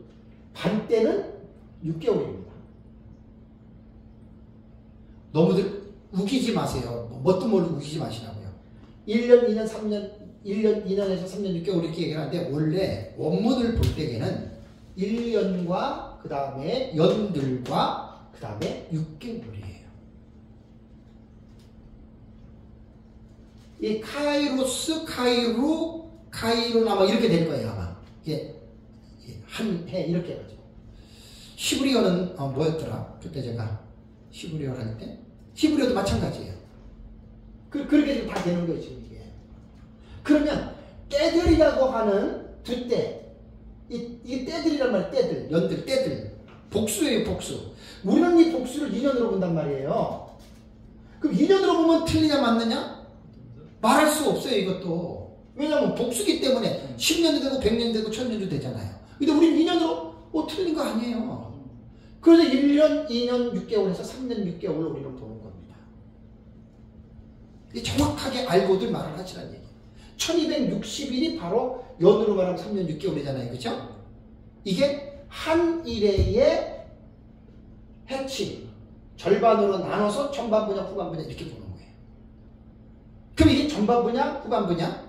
반때는 6개월입니다. 너무들 우기지 마세요. 뭣도 모르고 우기지 마시라고요. 1년, 2년, 3년, 1년, 2년에서 3년, 6개월 이렇게 얘기를 하는데 원래 원문을 볼 때에는 1년과 그 다음에 연들과 그 다음에 6개월이에요. 이 카이로스, 카이로나 뭐 이렇게 될 거예요 아마. 이게 한 해 이렇게 해가지고. 히브리어는 뭐였더라? 그때 제가 히브리어를 할 때 히브리어도 마찬가지예요. 그렇게 지금 다 되는 거예요 지금 이게. 그러면 때들이라고 하는 두때. 이 때들이란 말이에요. 때들, 연들, 때들. 복수예요, 복수. 우리는 이 복수를 2년으로 본단 말이에요. 그럼 2년으로 보면 틀리냐 맞느냐? 말할 수 없어요, 이것도. 왜냐하면 복수기 때문에 10년도 되고 100년도 되고 1000년도 되잖아요. 근데 우리는 2년으로 틀린 거 아니에요. 그래서 1년, 2년, 6개월에서 3년, 6개월로 우리는 보는 겁니다. 정확하게 알고들 말을 하시라는 얘기예요. 1260일이 바로 연으로 말하면 3년 6개월이잖아요. 그죠? 이게 한 일회의 해치 절반으로 나눠서 전반 분야, 후반 분야 이렇게 보는 거예요. 그럼 이게 전반 분야, 후반 분야?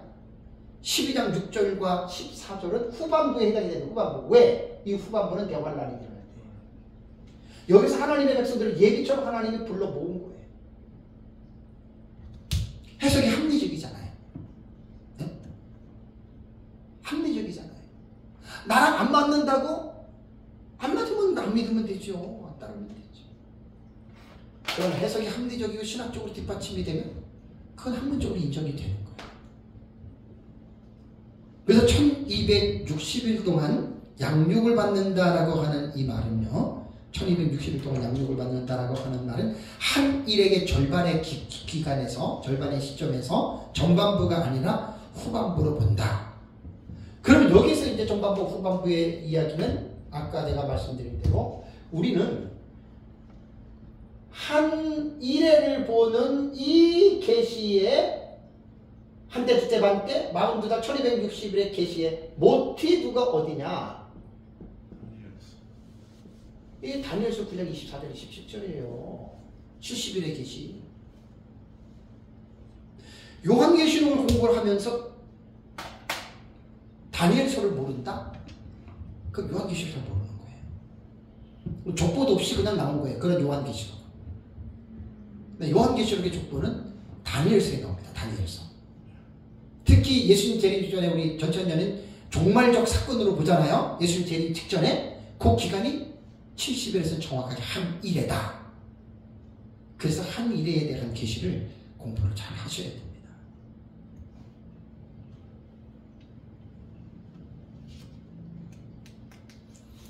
12장 6절과 14절은 후반부에 해당이 되는 후반부. 왜? 이 후반부는 대환란이 일어나야 돼요. 여기서 하나님의 백성들을 예비처럼 하나님이 불러 모은 거예요. 해석이 합리적이잖아요. 네? 합리적이잖아요. 나랑 안 맞는다고? 안 맞으면 안 믿으면 되죠. 안 따르면 되죠. 그런 해석이 합리적이고 신학적으로 뒷받침이 되면 그건 학문적으로 인정이 되는 거예요. 그래서 1260일 동안 양육을 받는다라고 하는 이 말은요. 1260일 동안 양육을 받는다라고 하는 말은 한 일에게 절반의 기간에서 절반의 시점에서 전반부가 아니라 후반부로 본다. 그럼 여기서 이제 전반부 후반부의 이야기는 아까 제가 말씀드린 대로 우리는 한 일회를 보는 이 계시의 한때, 두때, 반때, 42달, 1260일의 계시의 모티브가 어디냐? 이게 다니엘서 9장 24절, 27절이에요. 70일의 계시. 요한계시록을 공부를 하면서 다니엘서를 모른다? 그 요한계시록을 모르는 거예요. 족보도 없이 그냥 나온 거예요. 그런 요한계시록. 요한계시록의 족보는 다니엘서에 나옵니다. 다니엘서. 특히 예수님 재림 직전에 우리 전천년은 종말적 사건으로 보잖아요. 예수님 재림 직전에 그 기간이 70일에서는 정확하게 한 일에다. 그래서 한 일에 대한 계시를 공부를 잘 하셔야 됩니다.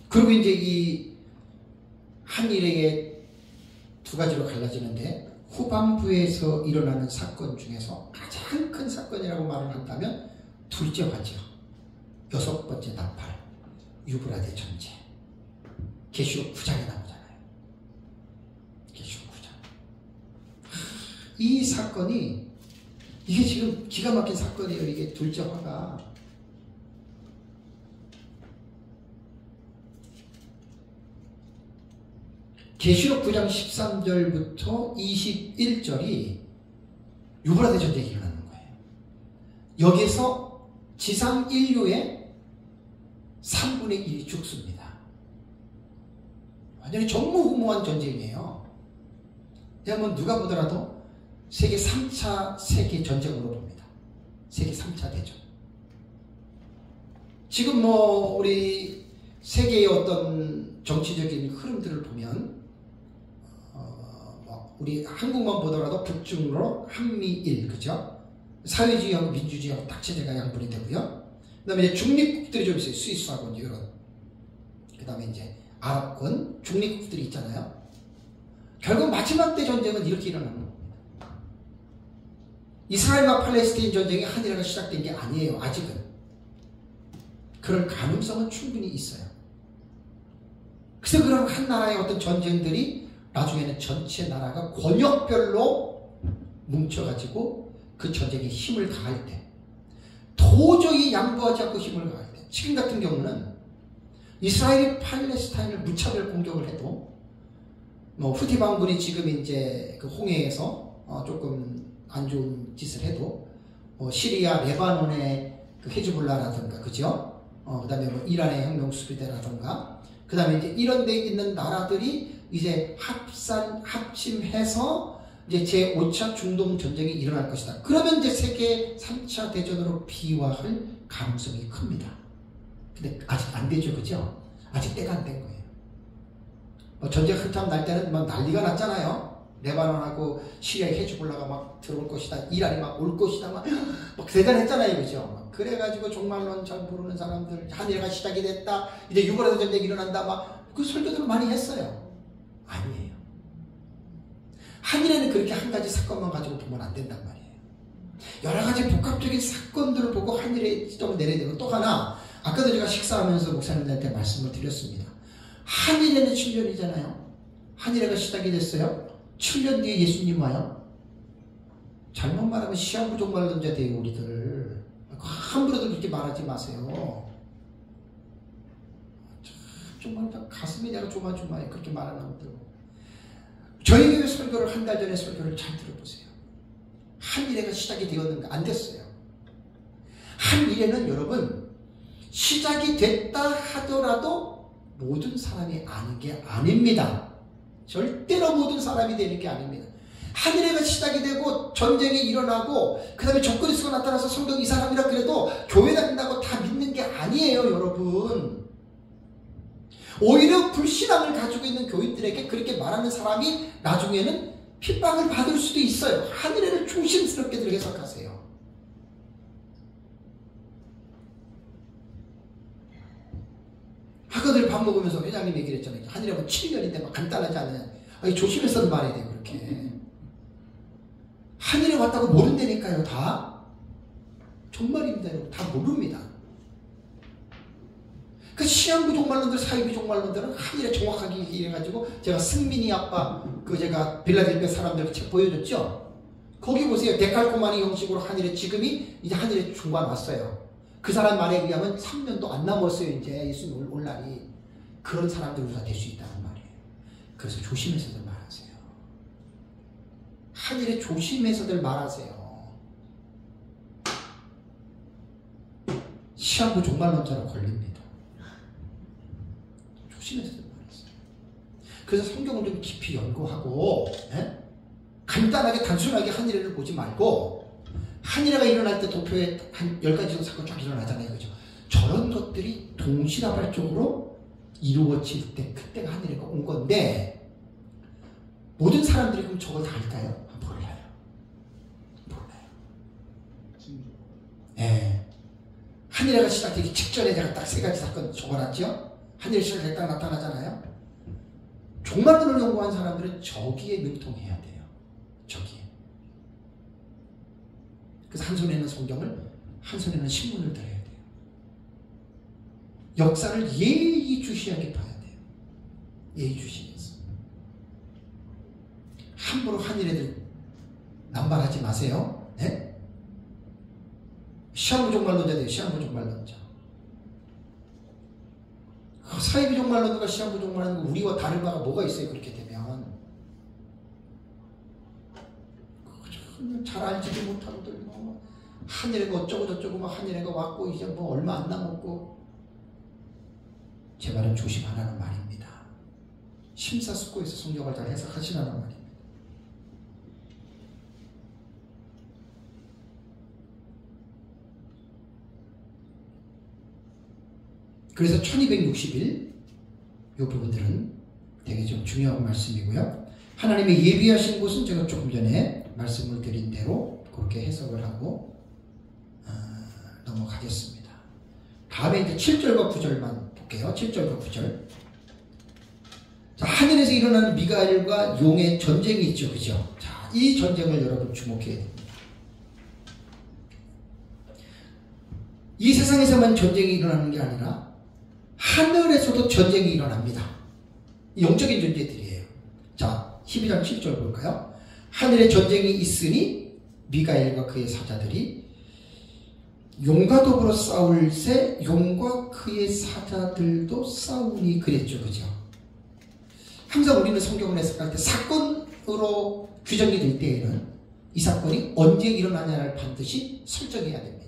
그리고 이제 이 한일에 두 가지로 갈라지는데, 후반부에서 일어나는 사건 중에서 가장 큰 사건이라고 말을 한다면 둘째 화죠. 여섯 번째 나팔, 유브라데 전쟁. 계시록 9장에 나오잖아요. 계시록 9장. 이 사건이, 이게 지금 기가 막힌 사건이에요. 이게 둘째 화가. 계시록 9장 13절부터 21절이 유브라데 전쟁이 일어나는 거예요. 여기서 지상 인류의 3분의 1이 죽습니다. 완전히 전무후무한 전쟁이에요. 여러분 누가 보더라도 세계 3차 세계 전쟁으로 봅니다. 세계 3차 대전. 지금 뭐 우리 세계의 어떤 정치적인 흐름들을 보면 우리 한국만 보더라도 북중로 한미일, 그죠? 사회주의하고 민주주의하고 딱 체제가 양분이 되고요. 그 다음에 이제 중립국들이 좀 있어요. 스위스하고 이제 이런. 그 다음에 이제 아랍권, 중립국들이 있잖아요. 결국 마지막 때 전쟁은 이렇게 일어나는 겁니다. 이스라엘과 팔레스타인 전쟁이 한일화가 시작된 게 아니에요. 아직은. 그럴 가능성은 충분히 있어요. 그래서 그런 한 나라의 어떤 전쟁들이 나중에는 전체 나라가 권역별로 뭉쳐가지고 그 전쟁에 힘을 가할 때, 도저히 양보하지 않고 힘을 가할 때, 지금 같은 경우는 이스라엘이 팔레스타인을 무차별 공격을 해도, 뭐 후티 반군이 지금 이제 그 홍해에서 조금 안 좋은 짓을 해도, 시리아, 레바논의 그 헤즈볼라라든가, 그죠? 그 다음에 뭐 이란의 혁명 수비대라든가, 그 다음에 이제 이런 데 있는 나라들이 이제 합심해서 이제 제5차 중동 전쟁이 일어날 것이다. 그러면 이제 세계 3차 대전으로 비화할 가능성이 큽니다. 근데 아직 안 되죠, 그죠? 아직 때가 안 된 거예요. 전쟁 한참 날 때는 막 난리가 났잖아요. 레바논하고 시리아의 헤즈볼라가 막 들어올 것이다. 이란이 막 올 것이다. 막 대단했잖아요, 그죠? 그래가지고 종말론 잘 모르는 사람들, 한일화가 시작이 됐다. 이제 유브라데 전쟁이 일어난다. 막 그 설교들을 많이 했어요. 아니에요. 한일에는 그렇게 한 가지 사건만 가지고 보면 안 된단 말이에요. 여러 가지 복합적인 사건들을 보고 한일에 시점을 내려야 되고, 또 하나, 아까도 제가 식사하면서 목사님들한테 말씀을 드렸습니다. 한일에는 7년이잖아요. 한일에가 시작이 됐어요. 7년 뒤에 예수님 와요. 잘못 말하면 시한부 종말론자 돼요, 우리들. 함부로도 그렇게 말하지 마세요. 정말 가슴이 내가 조마조마해, 그렇게 말하는 것들. 저희 교회 설교를 한 달 전에 설교를 잘 들어보세요. 한일회가 시작이 되었는가? 안 됐어요. 한일회는 여러분 시작이 됐다 하더라도 모든 사람이 아는 게 아닙니다. 절대로 모든 사람이 되는 게 아닙니다. 한일회가 시작이 되고 전쟁이 일어나고 그 다음에 적그리스도가 나타나서 성경 이 사람이라 그래도 교회 다닌다고 다 믿는 게 아니에요, 여러분. 오히려 불신앙을 가지고 있는 교인들에게 그렇게 말하는 사람이 나중에는 핍박을 받을 수도 있어요. 한일회를 조심스럽게들 해석하세요. 아까들 밥 먹으면서 회장님 얘기를 했잖아요. 한일회가 7년인데 막 간단하지 않느냐. 아니, 조심해서 말해야 돼요, 그렇게. 한일회 왔다고 모른다니까요, 다. 정말입니다, 여러분. 다 모릅니다. 그 시한부 종말론들, 사이비 종말론들은 한일에 정확하게 얘기해가지고, 제가 승민이 아빠, 제가 빌라델피아 사람들 책 보여줬죠? 거기 보세요. 데칼코마니 형식으로 한일에 지금이 이제 한일에 중반 왔어요. 그 사람 말에 의하면 3년도 안 남았어요, 이제 예수님 올 날이. 그런 사람들 우리가 될 수 있다는 말이에요. 그래서 조심해서들 말하세요. 한일에 조심해서들 말하세요. 시한부 종말론자로 걸립니다. 조심해서들 말하세요. 그래서 성경을 좀 깊이 연구하고, 간단하게 단순하게 한일회를 보지 말고, 한일회가 일어날 때 도쿄에 한 10가지 정도 사건 쫙 일어나잖아요, 그죠? 저런 것들이 동시다발적으로 이루어질 때 그때가 하늘에가 온 건데 모든 사람들이 그럼 저걸 다 알까요? 몰라요. 예. 하늘에가 시작되기 직전에 제가 딱 세 가지 사건 적어놨죠? 하늘의 시작이 딱 나타나잖아요? 종말론을 연구한 사람들은 저기에 능통해야 돼요. 저기에. 그래서 한 손에는 성경을, 한 손에는 신문을 들어야 돼요. 역사를 예의주시하게 봐야 돼요. 예의주시해서. 함부로 한 일에들 남발하지 마세요. 네? 시한부종말론자 돼요. 시한부종말론자. 사이비종말론자가 시한부종말론자가 우리와 다른 바가 뭐가 있어요? 그렇게 되면 잘 알지도 못하고들 뭐 하늘에가 어쩌고 저쩌고 막 하늘에가 왔고 이제 뭐 얼마 안 남았고. 제 말은 조심하라는 말입니다. 심사숙고해서 성경을 잘 해석하시라는 말입니다. 그래서 1260일 이 부분들은 되게 좀 중요한 말씀이고요. 하나님의 예비하신 곳은 제가 조금 전에 말씀을 드린 대로 그렇게 해석을 하고 넘어가겠습니다. 다음에 이제 7절과 9절만 볼게요. 7절과 9절. 자, 하늘에서 일어나는 미가엘과 용의 전쟁이 있죠. 그죠? 자, 이 전쟁을 여러분 주목해야 됩니다. 이 세상에서만 전쟁이 일어나는 게 아니라 하늘에서도 전쟁이 일어납니다. 영적인 존재들이에요. 자, 12장 7절 볼까요? 하늘에 전쟁이 있으니 미가엘과 그의 사자들이 용과 더불어 싸울새 용과 그의 사자들도 싸우니 그랬죠. 그죠? 항상 우리는 성경을 해석할 때 사건으로 규정이 될 때에는 이 사건이 언제 일어나냐를 반드시 설정해야 됩니다.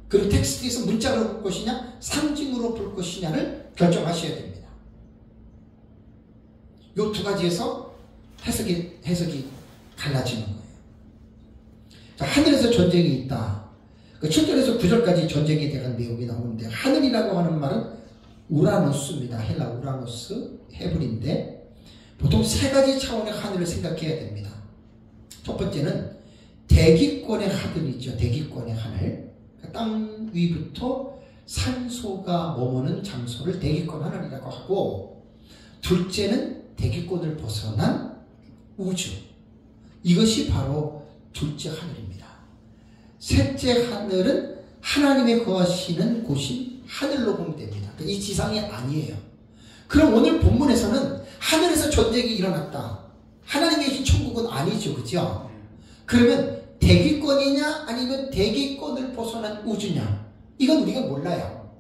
그리고 텍스트에서 문자로 볼 것이냐 상징으로 볼 것이냐를 결정하셔야 됩니다. 이 두 가지에서 해석이 갈라지는 거예요. 자, 하늘에서 전쟁이 있다. 7절에서 9절까지 전쟁에 대한 내용이 나오는데 하늘이라고 하는 말은 우라노스입니다. 헬라 우라노스 헤브리인데 보통 세 가지 차원의 하늘을 생각해야 됩니다. 첫 번째는 대기권의 하늘이죠. 대기권의 하늘. 땅 위부터 산소가 머무는 장소를 대기권 하늘이라고 하고, 둘째는 대기권을 벗어난 우주. 이것이 바로 둘째 하늘입니다. 셋째 하늘은 하나님의 거하시는 곳인 하늘로 보면 됩니다. 이 지상이 아니에요. 그럼 오늘 본문에서는 하늘에서 전쟁이 일어났다. 하나님의 계신 천국은 아니죠. 그죠? 그러면 대기권이냐 아니면 대기권을 벗어난 우주냐, 이건 우리가 몰라요.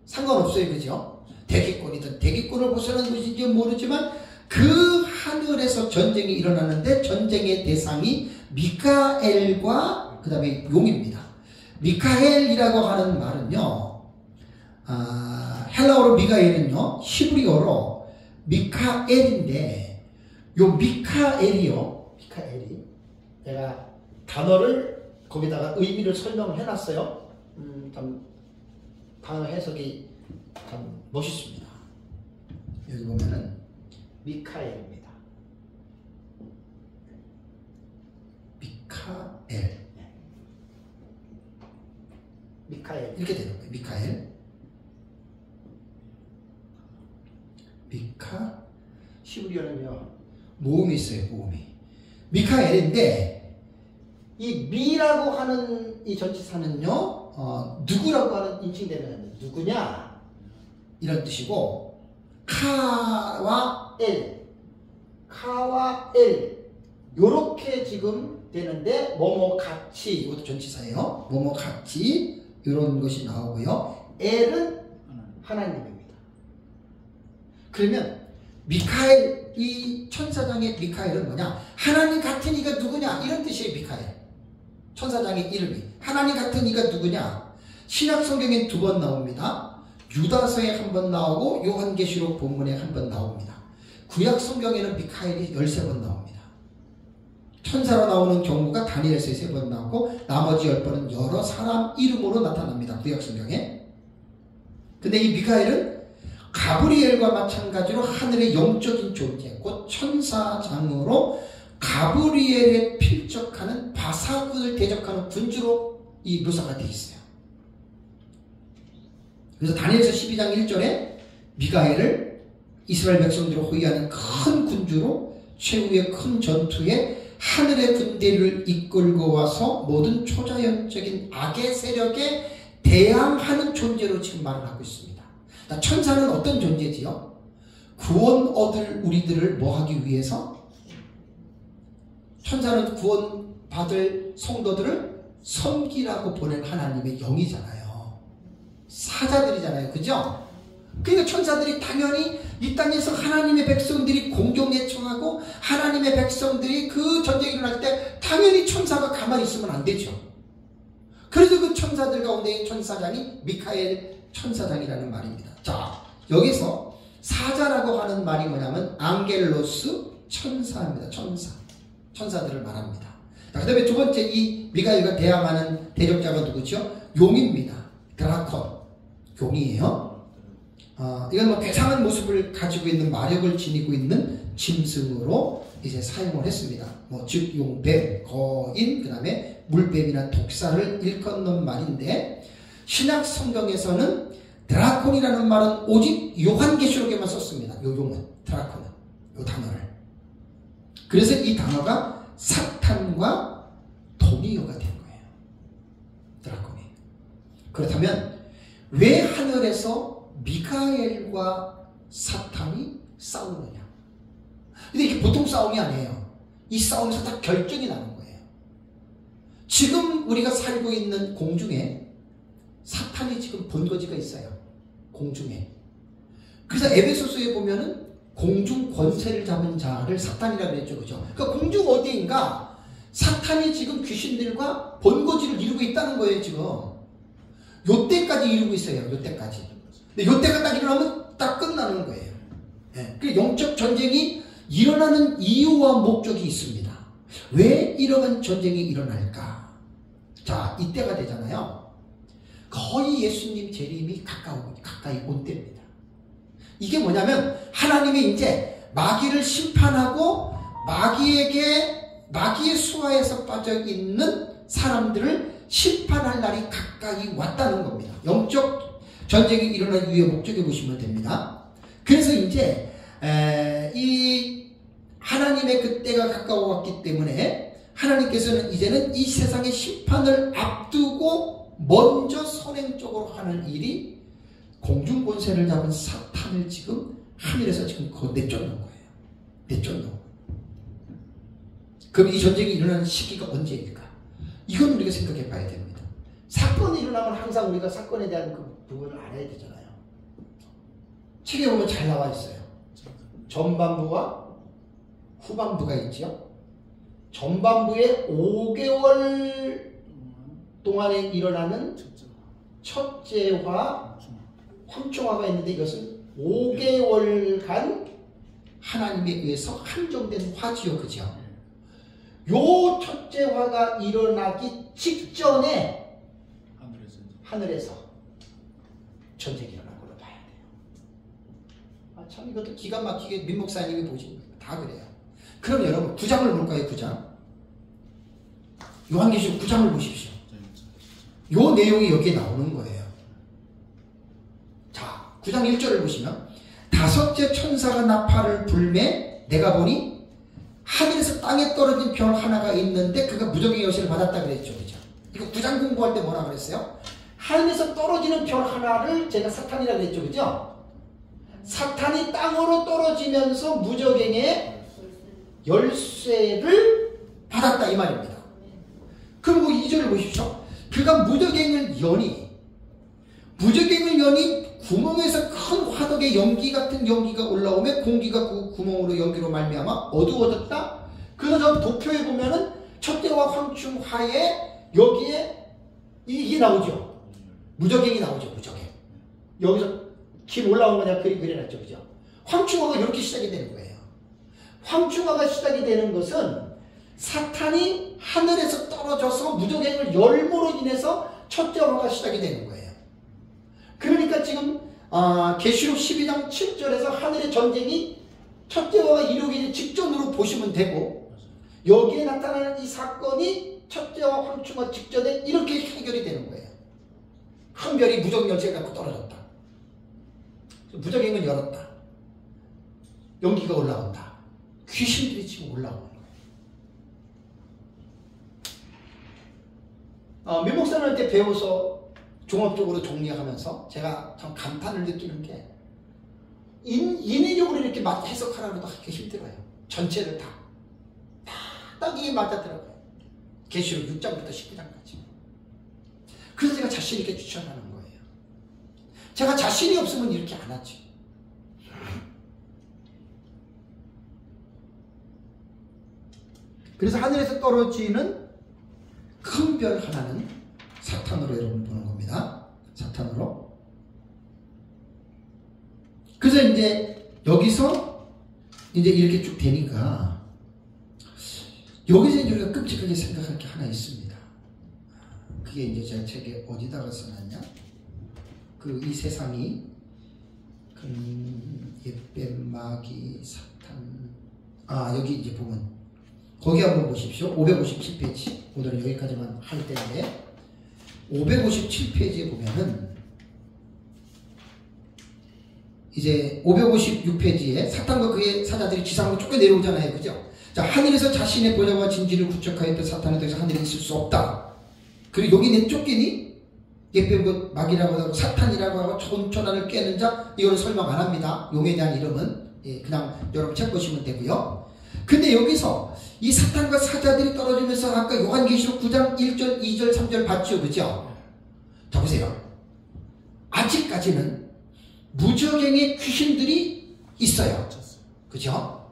상관없어요. 그죠? 대기권이든 대기권을 벗어난 우주인지 모르지만 그 하늘에서 전쟁이 일어나는데 전쟁의 대상이 미카엘과 그 다음에 용입니다. 미카엘이라고 하는 말은요, 헬라어로 미가엘은요 히브리어로 미카엘인데, 요 미카엘이 내가 단어를 거기다가 의미를 설명을 해놨어요. 단어 해석이 참 멋있습니다. 여기 보면은 미카엘입니다. 미카엘 이렇게 되는 거예요. 히브리어는요 모음이 있어요. 모음이 미카엘인데, 이 미라고 하는 이 전치사는요 누구라고 하는 인칭되는 누구냐 이런 뜻이고, 카와 엘 요렇게 지금 되는데 뭐뭐 같이, 이것도 전치사예요. 뭐뭐 같이 이런 것이 나오고요. 엘은 하나님입니다. 그러면 미카엘, 이 천사장의 미카엘은 뭐냐? 하나님 같은 이가 누구냐? 이런 뜻이에요. 미카엘 천사장의 이름이. 하나님 같은 이가 누구냐? 신약 성경에 2번 나옵니다. 유다서에 1번 나오고 요한계시록 본문에 1번 나옵니다. 구약 성경에는 미카엘이 13번 나옵니다. 천사로 나오는 경우가 다니엘서에 3번 나오고 나머지 10번은 여러 사람 이름으로 나타납니다. 구약 성경에. 근데 이 미카엘은 가브리엘과 마찬가지로 하늘의 영적인 존재, 곧 천사장으로 가브리엘에 필적하는 바사군을 대적하는 군주로 이 묘사가 되어 있어요. 그래서 다니엘서 12장 1절에 미가엘을 이스라엘 백성들을 호위하는 큰 군주로 최후의 큰 전투에 하늘의 군대를 이끌고 와서 모든 초자연적인 악의 세력에 대항하는 존재로 지금 말을 하고 있습니다. 천사는 어떤 존재지요? 구원 얻을 우리들을 뭐 하기 위해서? 천사는 구원 받을 성도들을 섬기라고 보낸 하나님의 영이잖아요. 사자들이잖아요. 그죠? 그러니까 천사들이 당연히 이 땅에서 하나님의 백성들이 공경에 청하고 하나님의 백성들이 그 전쟁이 일어날 때 당연히 천사가 가만히 있으면 안 되죠. 그래서 그 천사들 가운데 천사장이 미카엘 천사장이라는 말입니다. 자, 여기서 사자라고 하는 말이 뭐냐면 앙겔로스 천사입니다. 천사들을 말합니다. 그 다음에 두 번째 이 미가엘과 대항하는 대적자가 누구죠? 용입니다. 드라콘. 용이에요. 이건 뭐 괴상한 모습을 가지고 있는 마력을 지니고 있는 짐승으로 이제 사용을 했습니다. 뭐 즉 용뱀, 거인, 그 다음에 물뱀이나 독사를 일컫는 말인데 신약 성경에서는 드라콘이라는 말은 오직 요한계시록에만 썼습니다. 요 용은, 드라콘은, 요 단어를. 그래서 이 단어가 사탄과 동의어가 된 거예요. 드라콘이. 그렇다면 왜 하늘에서 미가엘과 사탄이 싸우느냐? 근데 이게 보통 싸움이 아니에요. 이 싸움에서 다 결정이 나는 거예요. 지금 우리가 살고 있는 공중에 사탄이 지금 본거지가 있어요. 공중에. 그래서 에베소서에 보면은 공중 권세를 잡은 자를 사탄이라고 그랬죠. 그죠? 그러니까 공중 어디인가 사탄이 지금 귀신들과 본거지를 이루고 있다는 거예요. 지금. 요때까지 이루고 있어요. 요때까지. 근데 요때가 딱 일어나면 딱 끝나는 거예요. 네. 그 영적 전쟁이 일어나는 이유와 목적이 있습니다. 왜 이러한 전쟁이 일어날까? 자, 이때가 되잖아요. 거의 예수님 재림이 가까이 온 때입니다. 이게 뭐냐면 하나님이 이제 마귀를 심판하고 마귀의 수하에서 빠져 있는 사람들을 심판할 날이 가까이 왔다는 겁니다. 영적 전쟁이 일어난 이유의 목적에 보시면 됩니다. 그래서 이제 이 하나님의 그때가 가까워 왔기 때문에 하나님께서는 이제는 이 세상의 심판을 앞두고 먼저 선행적으로 하는 일이 공중 권세를 잡은 사탄을 지금 하늘에서 지금 내쫓는 거예요. 내쫓는. 그럼 이 전쟁이 일어나는 시기가 언제일까? 이건 우리가 생각해 봐야 됩니다. 사건이 일어나면 항상 우리가 사건에 대한 그 부분을 알아야 되잖아요. 책에 보면 잘 나와 있어요. 전반부와 후반부가 있죠. 전반부에 5개월 동안에 일어나는 첫째화, 황충화가 있는데 이것은 5개월간 하나님에 의해서 한정된 화지요. 그죠? 요 첫째화가 일어나기 직전에 하늘에서 전쟁이 일어난 걸로 봐야 돼요. 참 이것도 기가 막히게 민 목사님이 보신 거예요. 다 그래요. 그럼 여러분 9장을 볼까요? 9장. 요한계시록 9장을 보십시오. 요 내용이 여기에 나오는 거예요. 자, 9장 1절을 보시면 다섯째 천사가 나팔을 불매 내가 보니 하늘에서 땅에 떨어진 별 하나가 있는데 그가 무적의 여신을 받았다 그랬죠. 그죠? 이거 9장 공부할 때 뭐라 그랬어요? 하늘에서 떨어지는 별 하나를 제가 사탄이라고 했죠. 그죠? 사탄이 땅으로 떨어지면서 무적행의 열쇠를 받았다 이 말입니다. 그리고 2절을 보십시오. 그가 무적행을 여니 구멍에서 큰 화덕의 연기 같은 연기가 올라오며 공기가 그 구멍으로 연기로 말미암아 어두워졌다. 그래서 저 도표에 보면은 첫째와 황충화에 여기에 이게 나오죠. 무적행이 나오죠. 무적행. 여기서 길 올라온 거냐 그려놨죠. 그죠? 황충화가 이렇게 시작이 되는 거예요. 황충화가 시작이 되는 것은 사탄이 하늘에서 떨어져서 무적행을 열므로 인해서 첫째 화가 시작이 되는 거예요. 그러니까 지금 계시록 12장 7절에서 하늘의 전쟁이 첫째와 이루기 직전으로 보시면 되고, 여기에 나타나는 이 사건이 첫째와 황충하 직전에 이렇게 해결이 되는 거예요. 한 별이 무적 열쇠를 갖고 떨어졌다. 무적의 문을 열었다. 연기가 올라온다. 귀신들이 지금 올라오는 거예요. 민목사님한테 배워서 종합적으로 정리하면서 제가 참 감탄을 느끼는 게, 인위적으로 이렇게 해석하라고도 하기 힘들어요. 전체를 딱 이게 맞아들어가요. 계시록 6장부터 19장까지. 그래서 제가 자신 있게 추천하는 거예요. 제가 자신이 없으면 이렇게 안 하지. 그래서 하늘에서 떨어지는 큰 별 하나는 사탄으로 여러분 보는 겁니다. 사탄으로. 그래서 이제 여기서 이제 이렇게 쭉 되니까, 여기서 이제 우리가 끔찍하게 생각할 게 하나 있습니다. 그게 이제 제가 책에 어디다가 써놨냐? 이 세상이 옅뱀, 마귀, 사탄. 여기 이제 보면 거기 한번 보십시오. 557페이지. 오늘은 여기까지만 할 텐데, 557페이지에 보면은 이제 556페이지에 사탄과 그의 사자들이 지상으로 쫓겨 내려오잖아요. 그죠? 자, 하늘에서 자신의 보좌와 진지를 구축하였던 사탄에 대해서 하늘에 있을 수 없다. 그리고 여기 내 쫓기니? 옅뱀, 마귀라고 하고 사탄이라고 하고 천하를 깨는 자, 이거는 설명 안 합니다. 용에 대한 이름은. 그냥 여러분 책 보시면 되고요. 근데 여기서 이 사탄과 사자들이 떨어지면서 아까 요한계시록 9장 1절, 2절, 3절 봤죠? 그죠? 자, 보세요. 아직까지는 무적행의 귀신들이 있어요. 그죠?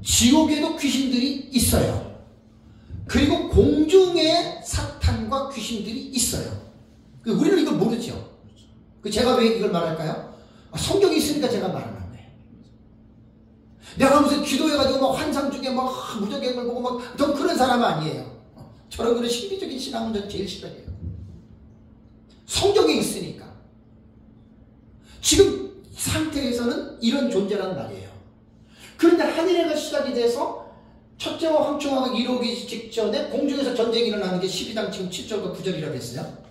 지옥에도 귀신들이 있어요. 그리고 공중에 사탄과 귀신들이 있어요. 우리는 이걸 모르죠. 제가 왜 이걸 말할까요? 성경이 있으니까 제가 말하는 거예요. 내가 무슨 기도해가지고 막 환상 중에 막 무적행을 보고 막, 전 그런 사람 아니에요. 저런 그런 신비적인 신앙은 전 제일 싫어해요. 성경에 있으니까. 지금 상태에서는 이런 존재란 말이에요. 그런데 하늘에가 시작이 돼서 첫째와 황충하가 이루기 직전에 공중에서 전쟁이 일어나는 게 12장 지금 7절과 9절이라고 했어요.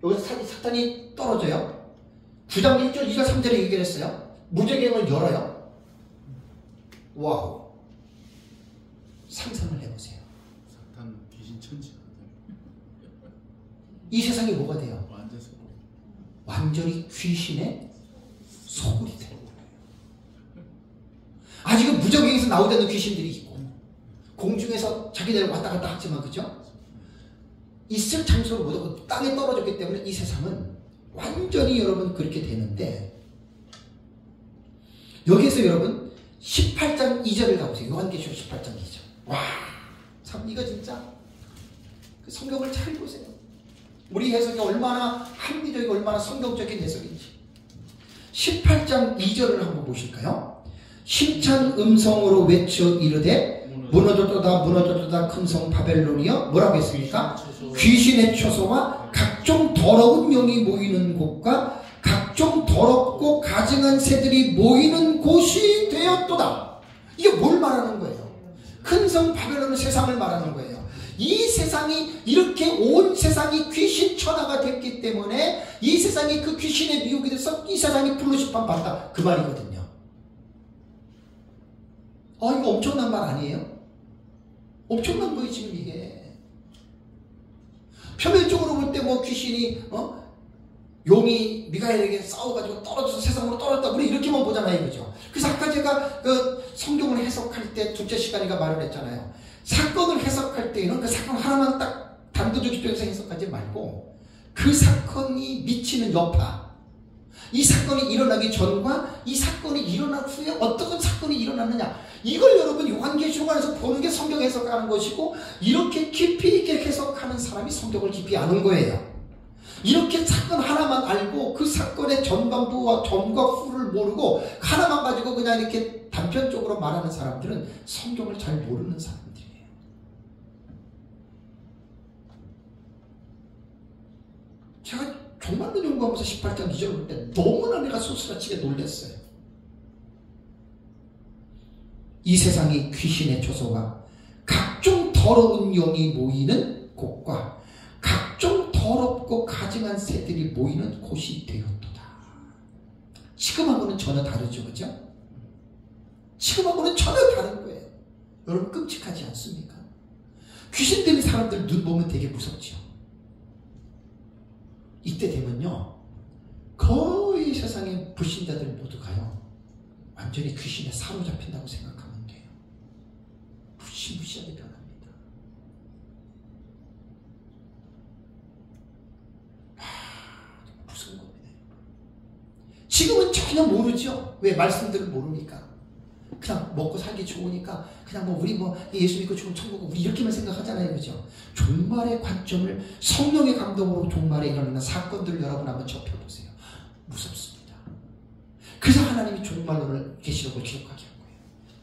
여기서 사탄이 떨어져요. 9장 1절, 2절, 3절에 얘기를 했어요. 무적행을 열어요. 와우. 상상을 해보세요. 사탄 귀신 천지가 이 세상이 뭐가 돼요? 완전 소금. 완전히 귀신의 소굴이 되는 거예요. 아직은 무적행에서 나오지 귀신들이 있고, 공중에서 자기들 왔다 갔다 하지만, 그죠? 있을 장소를 못하고 땅에 떨어졌기 때문에 이 세상은 완전히 여러분 그렇게 되는데, 여기에서 여러분 18장 2절을 가보세요. 요한계시록 18장 2절. 와, 참 이거 진짜 성경을 잘 보세요. 우리 해석이 얼마나 합리적이고 얼마나 성경적인 해석인지. 18장 2절을 한번 보실까요? 심찬 음성으로 외쳐 이르되 무너졌도다 무너졌도다 큰 성 바벨론이여. 뭐라고 했습니까? 귀신의 초소와 각종 더러운 영이 모이는 곳과 각종 더럽고 가증한 새들이 모이는 곳이 되었도다. 이게 뭘 말하는 거예요? 큰 성 바벨론은 세상을 말하는 거예요. 이 세상이 이렇게 온 세상이 귀신 천하가 됐기 때문에 이 세상이 그 귀신의 미혹이 돼서 이 세상이 불로시판 받다, 그 말이거든요. 이거 엄청난 말 아니에요? 엄청난 거예요 지금 이게. 표면적으로 볼 때 뭐 귀신이 용이 미가엘에게 싸워가지고 떨어져서 세상으로 떨어졌다, 우리 이렇게만 보잖아요. 그죠? 그래서 아까 제가 그 성경을 해석할 때 둘째 시간이가 말을 했잖아요. 사건을 해석할 때는 그 사건 하나만 딱 단도적 입장에서 해석하지 말고 그 사건이 미치는 여파, 이 사건이 일어나기 전과 이 사건이 일어난 후에 어떤 사건이 일어났느냐, 이걸 여러분 요한계시록 안에서 보는 게 성경 해석하는 것이고, 이렇게 깊이 있게 해석하는 사람이 성경을 깊이 아는 거예요. 이렇게 사건 하나만 알고 그 사건의 전반부와 전과 후를 모르고 하나만 가지고 그냥 이렇게 단편적으로 말하는 사람들은 성경을 잘 모르는 사람들이에요. 제가 종말론 연구하면서 18장 2절을 볼 때 너무나 내가 소스라치게 놀랐어요. 이 세상이 귀신의 초소가 각종 더러운 영이 모이는 곳과 각종 더럽고 가증한 새들이 모이는 곳이 되었도다. 지금하고는 전혀 다르죠, 그죠? 지금하고는 전혀 다른 거예요. 여러분 끔찍하지 않습니까? 귀신 들린 사람들 눈 보면 되게 무섭죠. 이때 되면요, 거의 세상의 불신자들 모두가요, 완전히 귀신에 사로잡힌다고 생각하면 돼요. 무시무시하게 변합니다. 무서운 겁니다. 지금은 전혀 모르죠. 왜? 말씀들을 모르니까. 그냥 먹고 살기 좋으니까 그냥 뭐 우리 뭐 예수 믿고 죽으면 천국 우리 이렇게만 생각하잖아요, 그죠? 종말의 관점을 성령의 감동으로 종말에 일어나는 사건들을 여러분 한번 접해보세요. 무섭습니다. 그래서 하나님이 종말론을 계시록을 기록하게 한 거예요.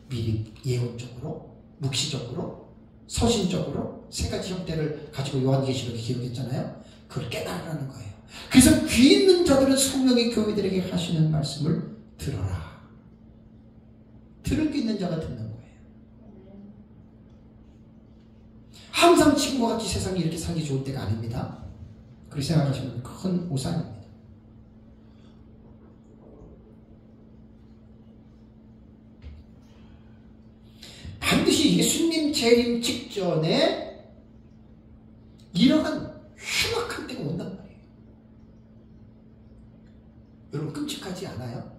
미리 예언적으로, 묵시적으로, 서신적으로 세 가지 형태를 가지고 요한계시록이 기록했잖아요. 그걸 깨달으라는 거예요. 그래서 귀 있는 자들은 성령이 교회들에게 하시는 말씀을 들어라. 들을 게 있는 자가 듣는 거예요. 항상 지금과 같이 세상이 이렇게 살기 좋을 때가 아닙니다. 그렇게 생각하시면 큰 오산입니다. 반드시 예수님 재림 직전에 이러한 흉악한 때가 온단 말이에요. 여러분 끔찍하지 않아요?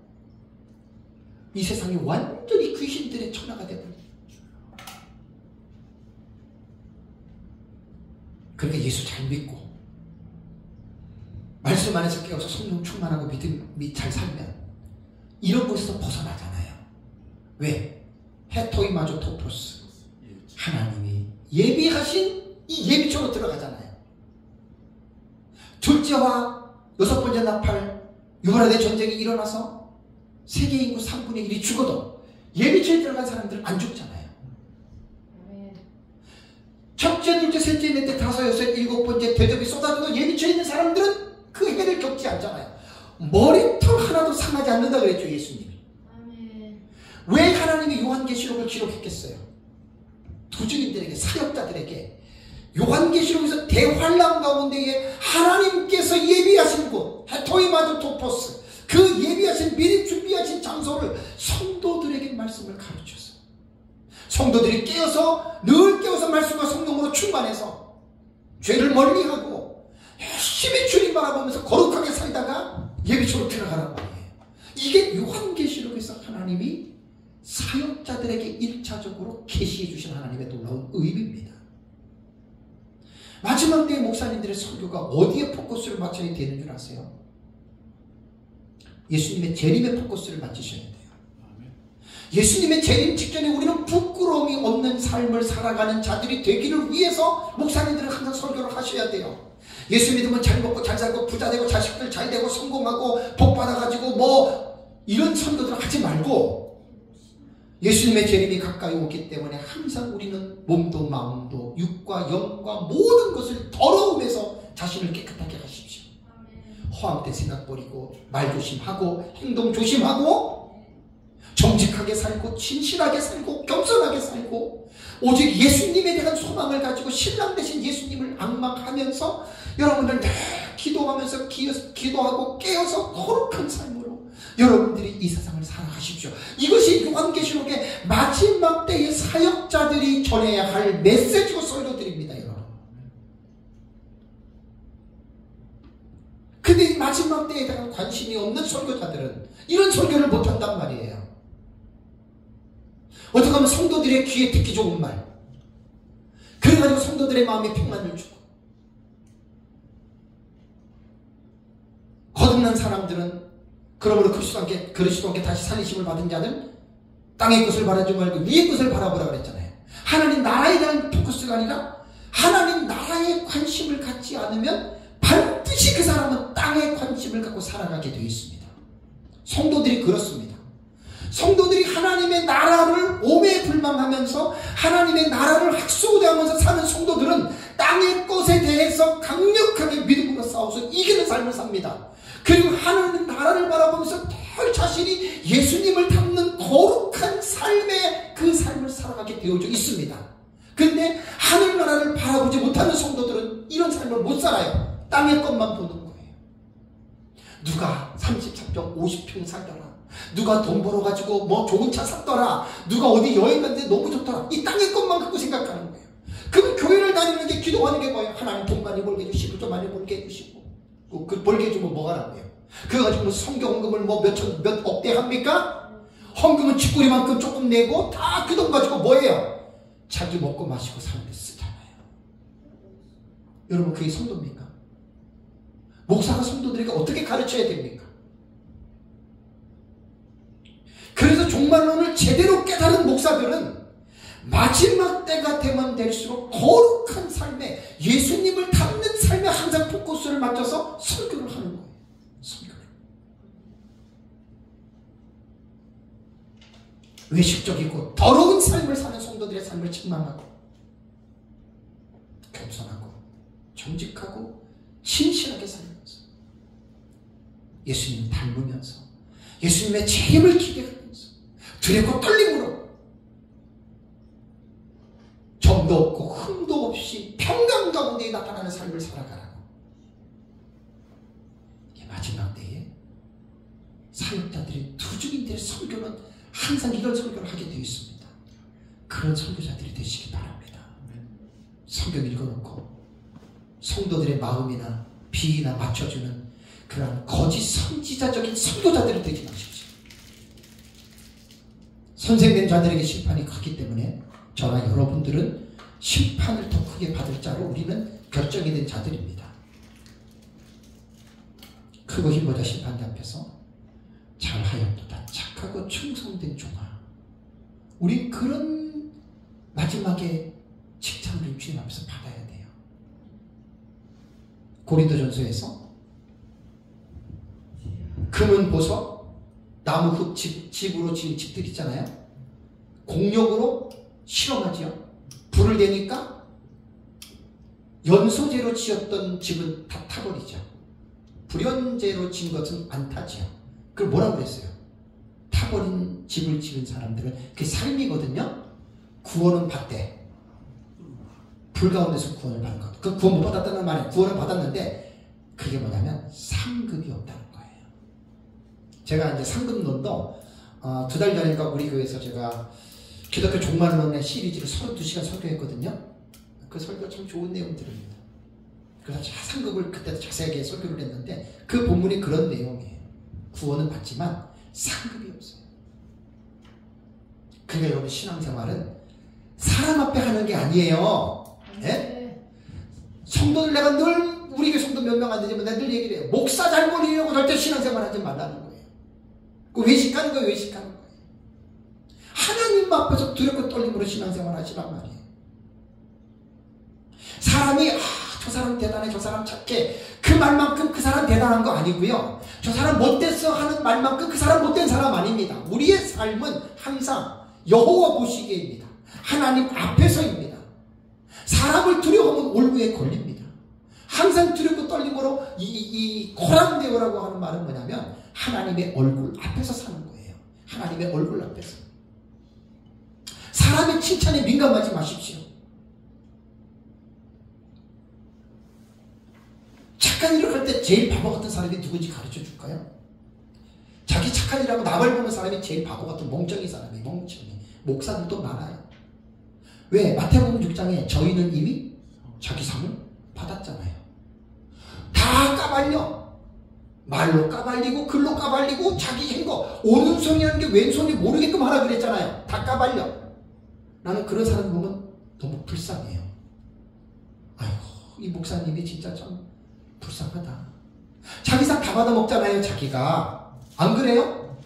이 세상이 완전히 귀신들의 천하가 되버려요. 그러니까 예수 잘 믿고 말씀 안에서 깨어서 성령 충만하고 믿음이 잘 살면 이런 곳에서 벗어나잖아요. 왜? 헤토이마조 토포스, 하나님이 예비하신 이 예비초로 들어가잖아요. 둘째와 여섯 번째 나팔 유브라데 전쟁이 일어나서 세계 인구 3분의 1이 죽어도 예비초에 들어간 사람들은 안 죽잖아요. 첫째, 둘째, 셋째, 넷째, 다섯, 여섯, 일곱 번째 대접이 쏟아져도 예비초에 있는 사람들은 그 해를 겪지 않잖아요. 머리털 하나도 상하지 않는다 그랬죠, 예수님이. 왜 하나님이 요한계시록을 기록했겠어요? 두증인들에게, 사역자들에게 요한계시록에서 대환란 가운데에 하나님께서 예비하신 곳, 헤토이마드 토포스, 그 예비하신 미리 준비하신 장소를 성도들에게 말씀을 가르쳤어요. 성도들이 늘 깨어서 말씀과 성령으로 충만해서 죄를 멀리하고 열심히 주님 바라보면서 거룩하게 살다가 예비초로 들어가란 말이에요. 이게 요한계시록에서 하나님이 사역자들에게 1차적으로 계시해 주신 하나님의 놀라운 의미입니다. 마지막 때의 목사님들의 설교가 어디에 포커스를 맞춰야 되는 줄 아세요? 예수님의 재림에 포커스를 맞추셔야 돼요. 예수님의 재림 직전에 우리는 부끄러움이 없는 삶을 살아가는 자들이 되기를 위해서 목사님들은 항상 설교를 하셔야 돼요. 예수 믿으면 잘 먹고 잘 살고 부자 되고 자식들 잘 되고 성공하고 복 받아가지고 뭐 이런 설교들 하지 말고 예수님의 재림이 가까이 오기 때문에 항상 우리는 몸도 마음도 육과 영과 모든 것을 더러움에서 자신을 깨끗하게 하십시오. 허황된 생각 버리고 말 조심하고 행동 조심하고 정직하게 살고 진실하게 살고 겸손하게 살고 오직 예수님에 대한 소망을 가지고 신랑 되신 예수님을 앙망하면서 여러분들 늘 기도하면서 기도하고 깨어서 거룩한 삶으로 여러분들이 이 세상을 살아가십시오. 이것이 요한계시록의 마지막 때의 사역자들이 전해야 할 메시지고 설교들입니다, 여러분. 근데 이 마지막 때에 대한 관심이 없는 설교자들은 이런 설교를 못한단 말이에요. 어떻게 하면 성도들의 귀에 듣기 좋은 말, 그래가지고 성도들의 마음에 평안을 주고, 거듭난 사람들은 그러므로 그리스도 함께 다시 살리심을 받은 자는 땅의 것을 바라지 말고 위의 것을 바라보라 그랬잖아요. 하나님 나라에 대한 포커스가 아니라 하나님 나라에 관심을 갖지 않으면 반드시 그 사람은 땅에 관심을 갖고 살아가게 되어 있습니다. 성도들이 그렇습니다. 성도들이 하나님의 나라를 오매불망하면서 하나님의 나라를 학수고대하면서 사는 성도들은 땅의 것에 대해서 강력하게 믿음을 성도들과 싸워서 이기는 삶을 삽니다. 그리고 하나님 나라를 바라보면서 늘 자신이 예수님을 닮는 거룩한 삶의 그 삶을 살아가게 되어져 있습니다. 근데 하늘 나라를 바라보지 못하는 성도들은 이런 삶을 못 살아요. 땅의 것만 보는 거예요. 누가 33평 50평 살더라, 누가 돈 벌어가지고 뭐 좋은 차 샀더라, 누가 어디 여행 갔는데 너무 좋더라, 이 땅의 것만 갖고 생각하는 거예요. 그럼 교회를 다니는 게, 기도하는 게 뭐예요? 하나님 돈 많이 벌게 해주시고 좀 많이 벌게 해주시고, 그 벌게 해주면 뭐가 나고요? 그거 가지고 성경 헌금을 뭐 몇 억대 합니까? 헌금은 쥐꼬리만큼 조금 내고 다 그 돈 가지고 뭐예요? 자기 먹고 마시고 사는 데 쓰잖아요. 여러분, 그게 성도입니까? 목사가 성도들에게 어떻게 가르쳐야 됩니까? 그래서 종말론을 제대로 깨달은 목사들은 마지막 때가 되면 될수록 거룩한 삶에, 예수님을 닮는 삶에 항상 포커스를 맞춰서 설교를 하는 거예요. 설교를. 외식적이고 더러운 삶을 사는 성도들의 삶을 책망하고, 겸손하고 정직하고 신실하게 살면서 예수님을 닮으면서 예수님의 재림을 기대하면서 두렵고 떨림으로 점도 없고 흠도 없이 평강 가운데 나타나는 삶을 살아가라고. 마지막 때에 사역자들이 두중인들의 설교는 항상 이런 설교를 하게 되어 있습니다. 그런 설교자들이 되시기 바랍니다. 성경 읽어놓고 성도들의 마음이나 비위나 맞춰주는 그런 거짓 선지자적인 선교자들이 되지 마십시오. 선생된 자들에게 심판이 크기 때문에 저나 여러분들은 심판을 더 크게 받을 자로 우리는 결정이 된 자들입니다. 크고 힘보다 심판대 앞에서 잘하였도다 착하고 충성된 종아, 우리 그런 마지막에 칭찬을 주님 앞에서 받아야 돼요. 고린도전서에서 금은 보석, 나무 흙, 집으로 지은 집들 있잖아요. 공력으로 실험하지요. 불을 대니까 연소재로 지었던 집은 다 타버리죠. 불연재로 지은 것은 안 타지요. 그걸 뭐라고 그랬어요? 타버린 집을 지은 사람들은 그게 삶이거든요. 구원은 받대. 불 가운데서 구원을 받은 것. 그 구원 못 받았다는 말이에요. 구원을 받았는데 그게 뭐냐면 상급이 없다는 거예요. 제가 이제 상급론도 2달 전인가 우리 교회에서 제가 기독교 종말론의 시리즈를 32시간 설교했거든요. 그 설교 참 좋은 내용들입니다. 그래서 상급을 그때 자세하게 설교를 했는데 그 본문이 그런 내용이에요. 구원은 받지만 상급이 없어요. 그러니까 여러분, 신앙생활은 사람 앞에 하는 게 아니에요. 네? 성도들, 내가 늘 우리 교회 성도 몇 명 안 되지만 내가 늘 얘기를 해요. 목사 잘 버리려고 절대 신앙생활 하지 말라는 거예요. 그 외식하는 거예요. 외식하는 거예요. 하나님 앞에서 두렵고 떨림으로 신앙생활 하시란 말이에요. 사람이 저 사람 대단해, 저 사람 착해, 그 말만큼 그 사람 대단한 거 아니고요. 저 사람 못됐어 하는 말만큼 그 사람 못된 사람 아닙니다. 우리의 삶은 항상 여호와 보시기에입니다. 하나님 앞에서입니다. 사람을 두려워하면 올무에 걸립니다. 항상 두렵고 떨림으로 이 코란데오라고 하는 말은 뭐냐면 하나님의 얼굴 앞에서 사는 거예요. 하나님의 얼굴 앞에서. 사람의 칭찬에 민감하지 마십시오. 착한 일을 할 때 제일 바보 같은 사람이 누군지 가르쳐 줄까요? 자기 착한 일하고 남을 보는 사람이 제일 바보 같은 멍청이 사람이, 멍청이. 목사들도 많아요. 왜? 마태복음 6장에 저희는 이미 자기 상을 받았잖아요. 다 까발려. 말로 까발리고 글로 까발리고 자기 행거, 오른손이 하는 게 왼손이 모르게끔 하라 그랬잖아요. 다 까발려. 나는 그런 사람 보면 너무 불쌍해요. 아이고, 이 목사님이 진짜 참 불쌍하다. 자기 상 다 받아먹잖아요, 자기가. 안 그래요?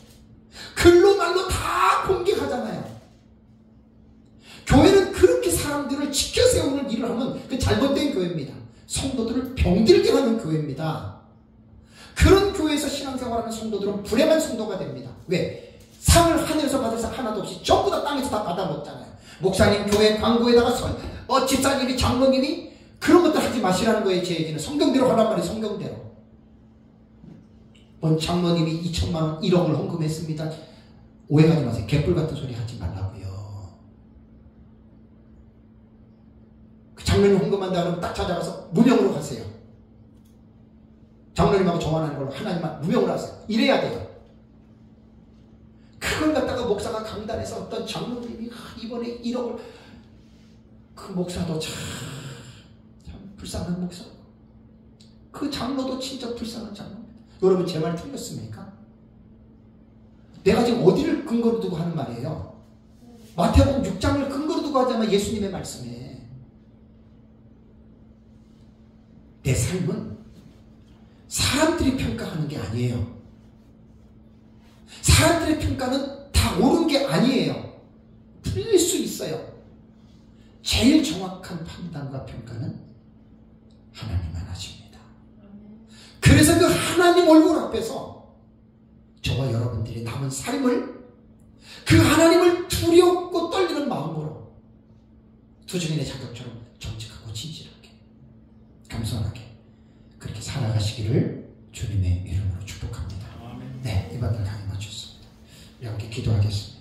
글로 말로 다 공격하잖아요. 교회는 그렇게 사람들을 지켜 세우는 일을 하면 그 잘못된 교회입니다. 성도들을 병들게 하는 교회입니다. 그런 교회에서 신앙생활하는 성도들은 불행한 성도가 됩니다. 왜? 상을 하늘에서 받을 상 하나도 없이 전부 다 땅에서 다 받아먹잖아요. 목사님 교회 광고에다가 집사님이 장로님이 그런 것들 하지 마시라는 거예요. 제 얘기는 성경대로 하란 말이에요. 성경대로. 뭔 장로님이 2천만 원 1억을 헌금했습니다. 오해하지 마세요. 개뿔 같은 소리 하지 말라고요. 그 장로님 헌금한다 그러면 딱 찾아가서 무명으로 하세요. 장로님하고 정환하는 걸로 하나님만 무명으로 하세요. 이래야 돼요. 그걸 갖다가 목사가 강단에서 어떤 장로님이 이번에 1억을, 그 목사도 참 불쌍한 목사. 그 장로도 진짜 불쌍한 장로입니다. 여러분 제 말 틀렸습니까? 내가 지금 어디를 근거로 두고 하는 말이에요? 마태복음 6장을 근거로 두고 하자면 예수님의 말씀에 내 삶은 사람들이 평가하는 게 아니에요. 사람들의 평가는 다 옳은 게 아니에요. 틀릴 수 있어요. 제일 정확한 판단과 평가는 하나님만 하십니다. 그래서 그 하나님 얼굴 앞에서 저와 여러분들이 남은 삶을 그 하나님을 두렵고 떨리는 마음으로 투증인의 자격처럼 정직하고 진실하게 겸손하게 그렇게 살아가시기를 주님의 이름으로 축복합니다. 네, 이 밤을 강해 맞췄습니다. 우리 함께 기도하겠습니다.